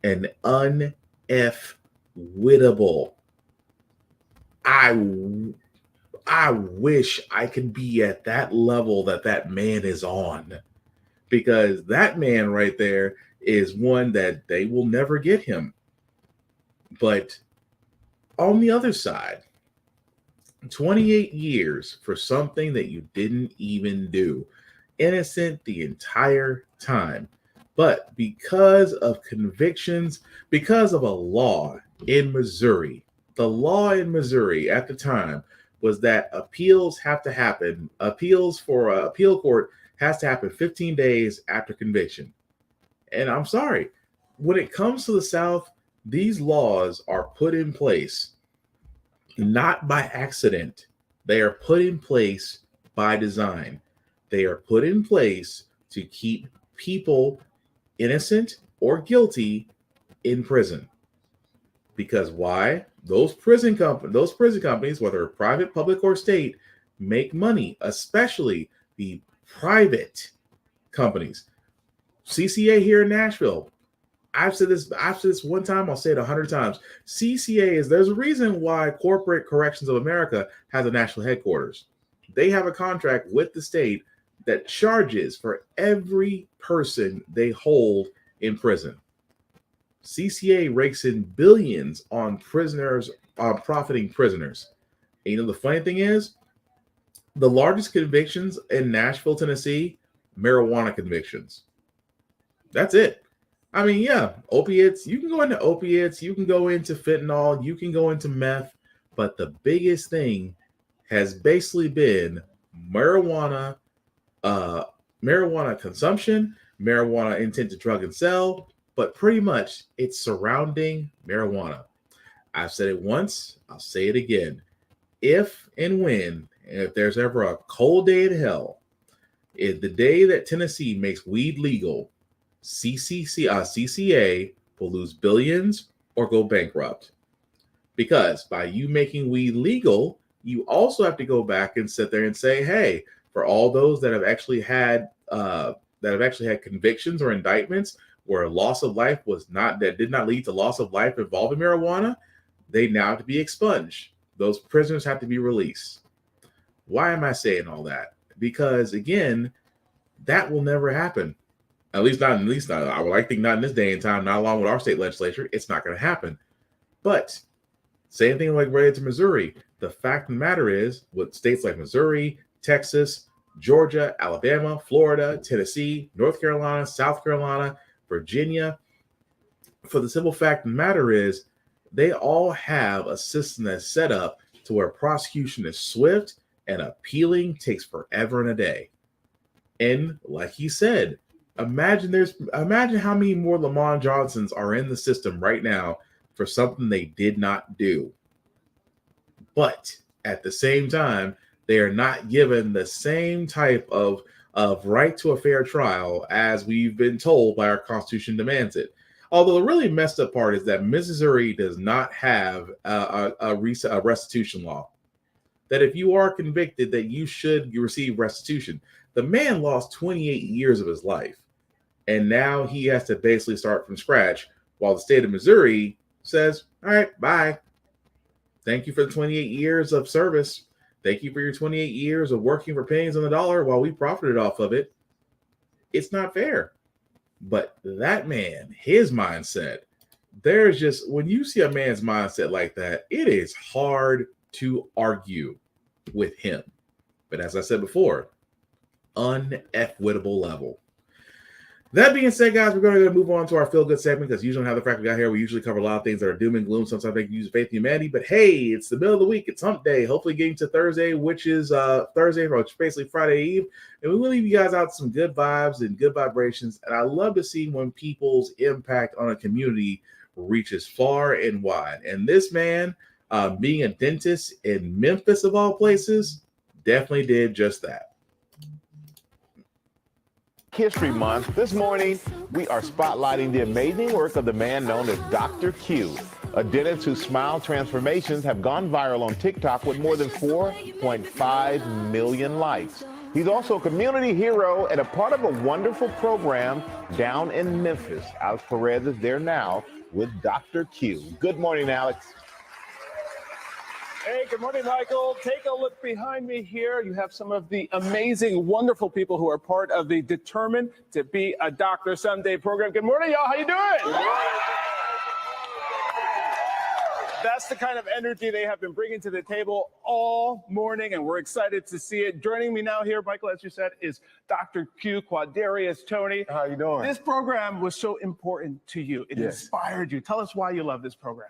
and un-F-wittable. I wish I could be at that level that man is on, because that man right there is one that they will never get him. But on the other side, 28 years for something that you didn't even do. Innocent the entire time. But because of convictions, because of a law in Missouri, the law in Missouri at the time was that appeals have to happen. Appeals for an appeal court has to happen 15 days after conviction. And I'm sorry, when it comes to the South, these laws are put in place not by accident. They are put in place by design. They are put in place to keep people, innocent or guilty, in prison. Because why? Those prison companies, whether private, public, or state, make money, especially the private companies. CCA here in Nashville. I've said this one time, I'll say it 100 times. CCA there's a reason why Corporate Corrections of America has a national headquarters. They have a contract with the state that charges for every person they hold in prison. CCA rakes in billions on prisoners, on profiting prisoners. And the funny thing is, the largest convictions in Nashville, Tennessee, marijuana convictions. That's it. I mean, yeah, opiates, you can go into opiates, you can go into fentanyl, you can go into meth, but the biggest thing has basically been marijuana consumption, marijuana intent to drug and sell, but pretty much it's surrounding marijuana. I've said it once, I'll say it again. If and when, and if there's ever a cold day in hell, is the day that Tennessee makes weed legal, CCA will lose billions or go bankrupt. Because by you making weed legal, you also have to go back and sit there and say, hey, for all those that have actually had convictions or indictments where loss of life did not lead to loss of life involving marijuana, they now have to be expunged. Those prisoners have to be released. Why am I saying all that? Because again, that will never happen. At least not. I would like to think not in this day and time. Not along with our state legislature, it's not going to happen. But same thing like related to Missouri. The fact of the matter is, with states like Missouri, Texas, Georgia, Alabama, Florida, Tennessee, North Carolina, South Carolina, Virginia, for the simple fact of the matter is, they all have a system that's set up to where prosecution is swift and appealing takes forever and a day. And like he said, imagine how many more Lamont Johnsons are in the system right now for something they did not do. But at the same time, they are not given the same type of right to a fair trial as we've been told by our Constitution demands it. Although the really messed up part is that Missouri does not have a restitution law. That if you are convicted, that you should receive restitution. The man lost 28 years of his life, and now he has to basically start from scratch, while the state of Missouri says, all right, bye. Thank you for the 28 years of service. Thank you for your 28 years of working for pennies on the dollar while we profited off of it. It's not fair. But that man, his mindset, there's just, when you see a man's mindset like that, it is hard to argue with him. But as I said before, unequitable level. That being said, guys, we're going to move on to our feel good segment because usually on How the Frack we got here, we usually cover a lot of things that are doom and gloom. Sometimes they can use faith in humanity, but hey, it's the middle of the week. It's hump day. Hopefully getting to Thursday, which is Thursday, which is basically Friday Eve. And we will leave you guys out some good vibes and good vibrations. And I love to see when people's impact on a community reaches far and wide. And this man, being a dentist in Memphis of all places, definitely did just that. History Month. This morning, we are spotlighting the amazing work of the man known as Dr. Q, a dentist whose smile transformations have gone viral on TikTok with more than 4.5 million likes. He's also a community hero and a part of a wonderful program down in Memphis. Alex Perez is there now with Dr. Q. Good morning, Alex. Hey, good morning, Michael. Take a look behind me here. You have some of the amazing, wonderful people who are part of the Determined to Be a Doctor Someday program. Good morning, y'all. How you doing? That's the kind of energy they have been bringing to the table all morning, and we're excited to see it. Joining me now here, Michael, as you said, is Dr. Q, Quadarius Tony. How you doing? This program was so important to you. It inspired you. Tell us why you love this program.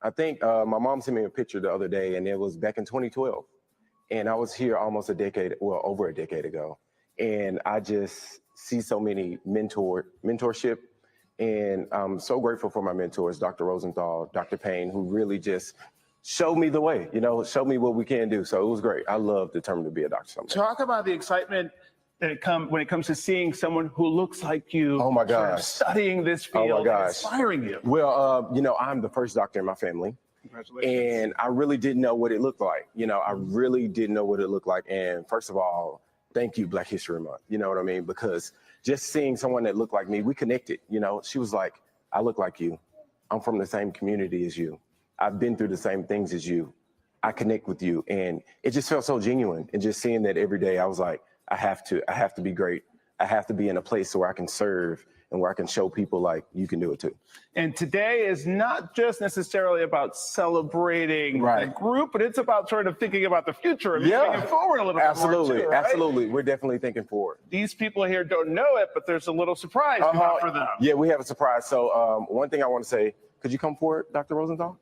I think my mom sent me a picture the other day, and it was back in 2012. And I was here almost over a decade ago. And I just see so many mentorship. And I'm so grateful for my mentors, Dr. Rosenthal, Dr. Payne, who really just showed me the way, showed me what we can do. So it was great. I love Determined to Be a Doctor Someday. Talk about the excitement when it comes to seeing someone who looks like you. Oh my gosh. Studying this field, and inspiring you. Well, I'm the first doctor in my family. Congratulations. And I really didn't know what it looked like. I really didn't know what it looked like. And first of all, thank you, Black History Month. You know what I mean? Because just seeing someone that looked like me, we connected. She was like, I look like you. I'm from the same community as you. I've been through the same things as you. I connect with you. And it just felt so genuine. And just seeing that every day, I was like, I have to be great. I have to be in a place where I can serve and where I can show people like you can do it too. And today is not just necessarily about celebrating the group, but it's about sort of thinking about the future and moving forward a little bit more too, right? Absolutely. We're definitely thinking forward. These people here don't know it, but there's a little surprise for them. Yeah, we have a surprise. So one thing I want to say, could you come forward, Dr. Rosenthal?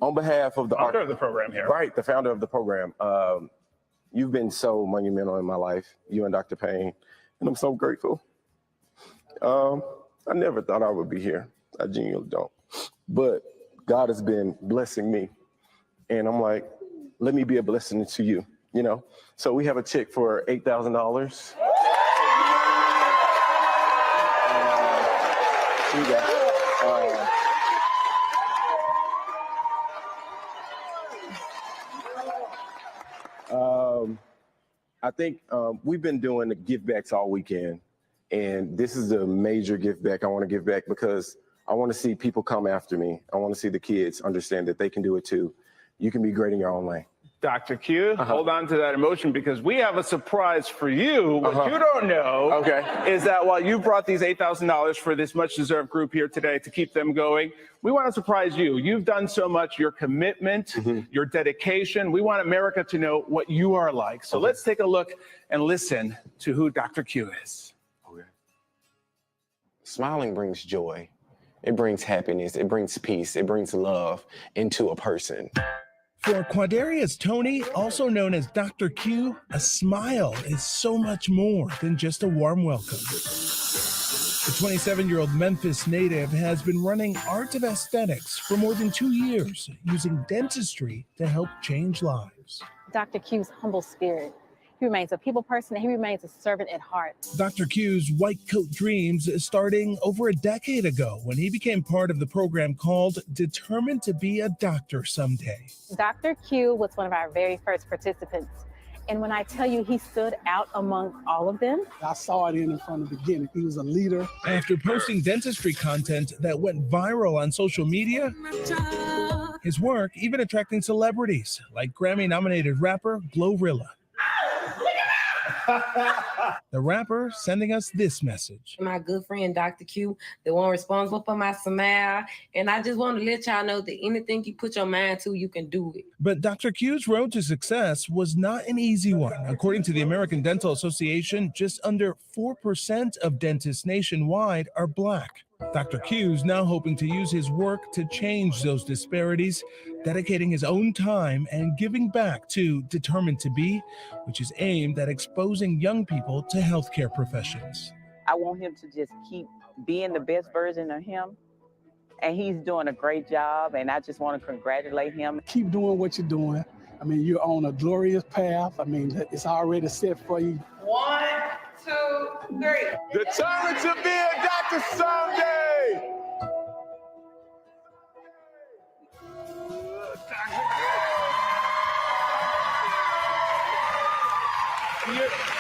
On behalf of the founder of the program here. Right, the founder of the program. You've been so monumental in my life, you and Dr. Payne, and I'm so grateful. I never thought I would be here. I genuinely don't. But God has been blessing me. And I'm like, let me be a blessing to you, So we have a check for $8,000. I think we've been doing the give backs all weekend, and this is a major give back I want to give back because I want to see people come after me. I want to see the kids understand that they can do it too. You can be great in your own lane. Dr. Q, hold on to that emotion because we have a surprise for you. What you don't know is that while you brought these $8,000 for this much-deserved group here today to keep them going, we want to surprise you. You've done so much, your commitment, your dedication. We want America to know what you are like. So let's take a look and listen to who Dr. Q is. Smiling brings joy. It brings happiness. It brings peace. It brings love into a person. For Quadarius Tony, also known as Dr. Q, a smile is so much more than just a warm welcome. The 27-year-old Memphis native has been running Art of Aesthetics for more than 2 years, using dentistry to help change lives. Dr. Q's humble spirit. He remains a people person and he remains a servant at heart. Dr. Q's white coat dreams starting over a decade ago when he became part of the program called Determined to Be a Doctor Someday. Dr. Q was one of our very first participants. And when I tell you he stood out among all of them. I saw it from the beginning. He was a leader. After posting dentistry content that went viral on social media, his work even attracting celebrities like Grammy-nominated rapper Glorilla. The rapper sending us this message. My good friend, Dr. Q, the one responsible for my smile. And I just want to let y'all know that anything you put your mind to, you can do it. But Dr. Q's road to success was not an easy one. According to the American Dental Association, just under 4% of dentists nationwide are Black. Dr. Q's now hoping to use his work to change those disparities, dedicating his own time and giving back to Determined to Be, which is aimed at exposing young people to healthcare professions. I want him to just keep being the best version of him, and he's doing a great job, and I just want to congratulate him. Keep doing what you're doing. I mean, you're on a glorious path. I mean, it's already set for you. 1, 2, 3. Determined to be a doctor someday.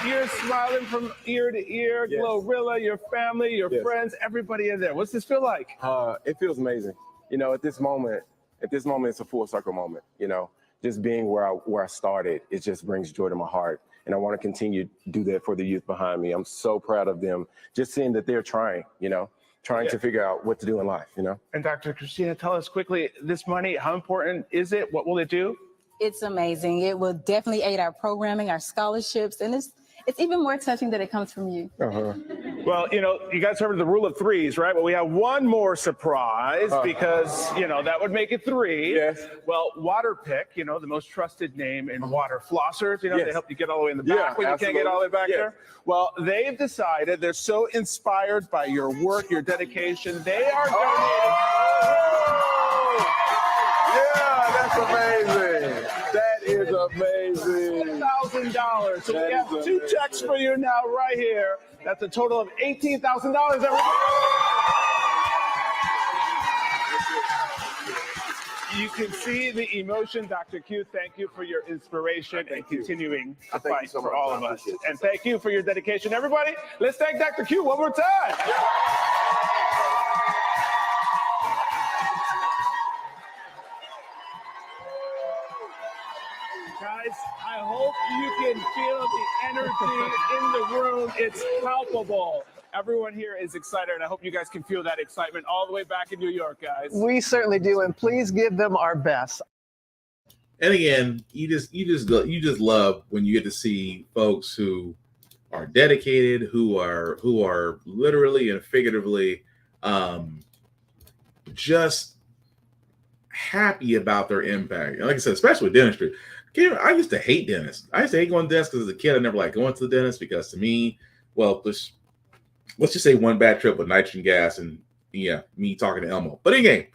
You're smiling from ear to ear. Yes. Glorilla, your family, your friends, everybody in there. What's this feel like? It feels amazing. You know, at this moment, it's a full circle moment. You know, just being where I started, it just brings joy to my heart. And I want to continue to do that for the youth behind me. I'm so proud of them, just seeing that they're trying, to figure out what to do in life, And Dr. Christina, tell us quickly, this money, how important is it? What will it do? It's amazing. It will definitely aid our programming, our scholarships, and it's even more touching that it comes from you. Well, you guys heard of the rule of threes, right? Well, we have one more surprise because, that would make it 3. Yes. Well, Waterpik, the most trusted name in water flossers, they help you get all the way in the back when you can't get all the way back there. Well, they've decided they're so inspired by your work, your dedication, they are donating. Yeah, that's amazing. That is amazing. $1,000. So we have 2 checks for you now right here. That's a total of $18,000, everybody. You can see the emotion, Dr. Q. Thank you for your inspiration and continuing to fight for all of us. And thank you for your dedication. Everybody, let's thank Dr. Q one more time. Guys, I hope you can feel the energy in the room. It's palpable. Everyone here is excited, and I hope you guys can feel that excitement all the way back in New York, guys. We certainly do, and please give them our best. And again, you just love when you get to see folks who are dedicated, who are literally and figuratively just happy about their impact. And like I said, especially with dentistry. I used to hate dentists. I used to hate going to dentists because as a kid, I never liked going to the dentist because to me, well, let's just say one bad trip with nitrogen gas and me talking to Elmo. But again,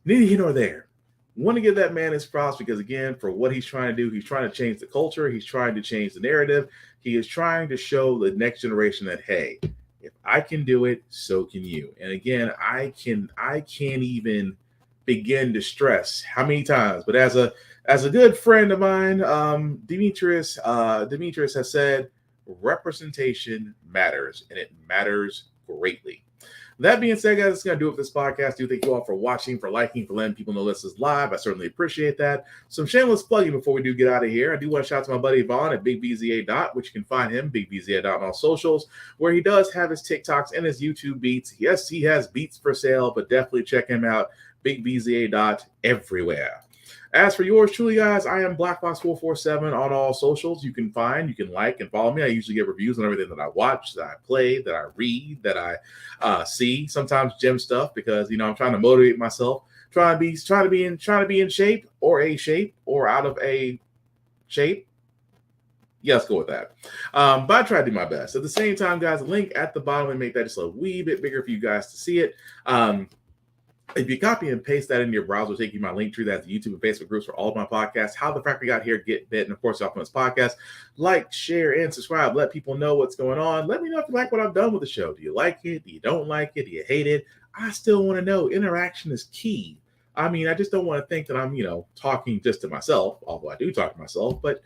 neither here nor there. Want to give that man his props because again, for what he's trying to do, he's trying to change the culture. He's trying to change the narrative. He is trying to show the next generation that, hey, if I can do it, so can you. And again, I can't even begin to stress how many times, but as a good friend of mine, Demetrius has said, representation matters, and it matters greatly. That being said, guys, that's going to do it for this podcast. Do thank you all for watching, for liking, for letting people know this is live. I certainly appreciate that. Some shameless plugging before we do get out of here. I do want to shout out to my buddy Vaughn at BigBZA. Which you can find him, BigBZA on all socials, where he does have his TikToks and his YouTube beats. Yes, he has beats for sale, but definitely check him out, BigBZA everywhere. As for yours truly, guys, I am BlackFox447 on all socials. You can like, and follow me. I usually get reviews on everything that I watch, that I play, that I read, that I see. Sometimes gym stuff because I'm trying to motivate myself, trying to be in shape or out of a shape. Yeah, let's go with that. But I try to do my best. At the same time, guys, link at the bottom and make that just a wee bit bigger for you guys to see it. If you copy and paste that into your browser, take you my link tree. That's the YouTube and Facebook groups for all of my podcasts. How the Frack We Got Here, Get Bit, and of course, off on this podcast. Like, share, and subscribe. Let people know what's going on. Let me know if you like what I've done with the show. Do you like it? Do you don't like it? Do you hate it? I still want to know. Interaction is key. I mean, I just don't want to think that I'm, talking just to myself, although I do talk to myself. But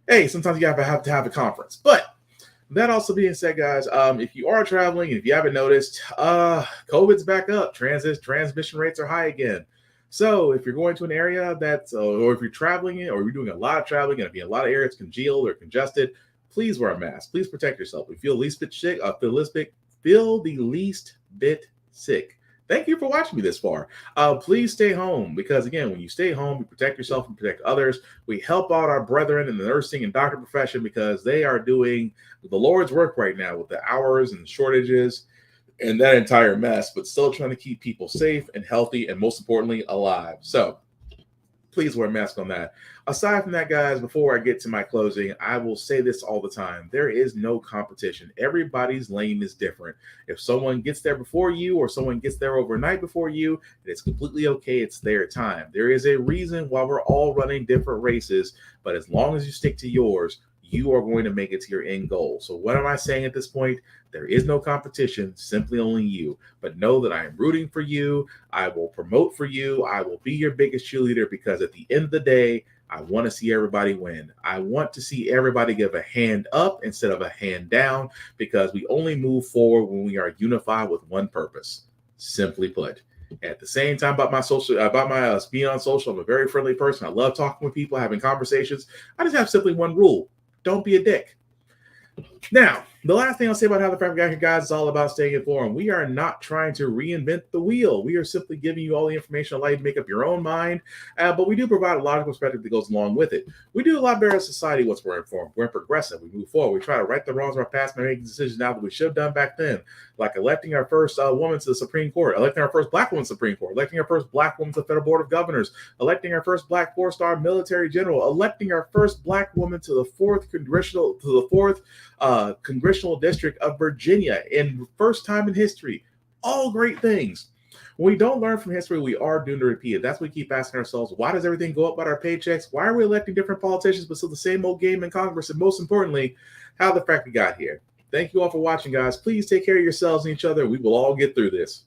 hey, sometimes you have to have a conference. But that also being said, guys, if you are traveling, and if you haven't noticed, COVID's back up. Transmission rates are high again. So if you're going to an area that's, or if you're traveling or you're doing a lot of traveling, and if you're in a lot of areas congealed or congested, please wear a mask. Please protect yourself. If you feel the least bit sick, feel the least bit sick. Thank you for watching me this far. Please stay home because, again, when you stay home, you protect yourself and protect others. We help out our brethren in the nursing and doctor profession because they are doing the Lord's work right now with the hours and shortages and that entire mess, but still trying to keep people safe and healthy and, most importantly, alive. So please wear a mask on that. Aside from that, guys, before I get to my closing, I will say this all the time. There is no competition. Everybody's lane is different. If someone gets there before you or someone gets there overnight before you, it's completely okay. It's their time. There is a reason why we're all running different races, but as long as you stick to yours, you are going to make it to your end goal. So what am I saying at this point? There is no competition, simply only you. But know that I am rooting for you. I will promote for you. I will be your biggest cheerleader because at the end of the day, I want to see everybody win. I want to see everybody give a hand up instead of a hand down because we only move forward when we are unified with one purpose. Simply put. At the same time, about my being on social, I'm a very friendly person. I love talking with people, having conversations. I just have simply one rule. Don't be a dick. Now, the last thing I'll say about How the Frack We Got Here, guys, is all about staying informed. We are not trying to reinvent the wheel. We are simply giving you all the information allow you to make up your own mind, but we do provide a lot of perspective that goes along with it. We do a lot better as a society once we're informed. We're progressive. We move forward. We try to right the wrongs of our past by making decisions now that we should have done back then, like electing our first woman to the Supreme Court, electing our first black woman to the Supreme Court, electing our first black woman to the Federal Board of Governors, electing our first black 4-star military general, electing our first black woman to the fourth congressional district of Virginia in first time in history. All great things. When we don't learn from history, we are doomed to repeat it. That's what we keep asking ourselves. Why does everything go up about our paychecks? Why are we electing different politicians but still the same old game in Congress? And most importantly, how the frack we got here. Thank you all for watching, guys. Please take care of yourselves and each other. We will all get through this.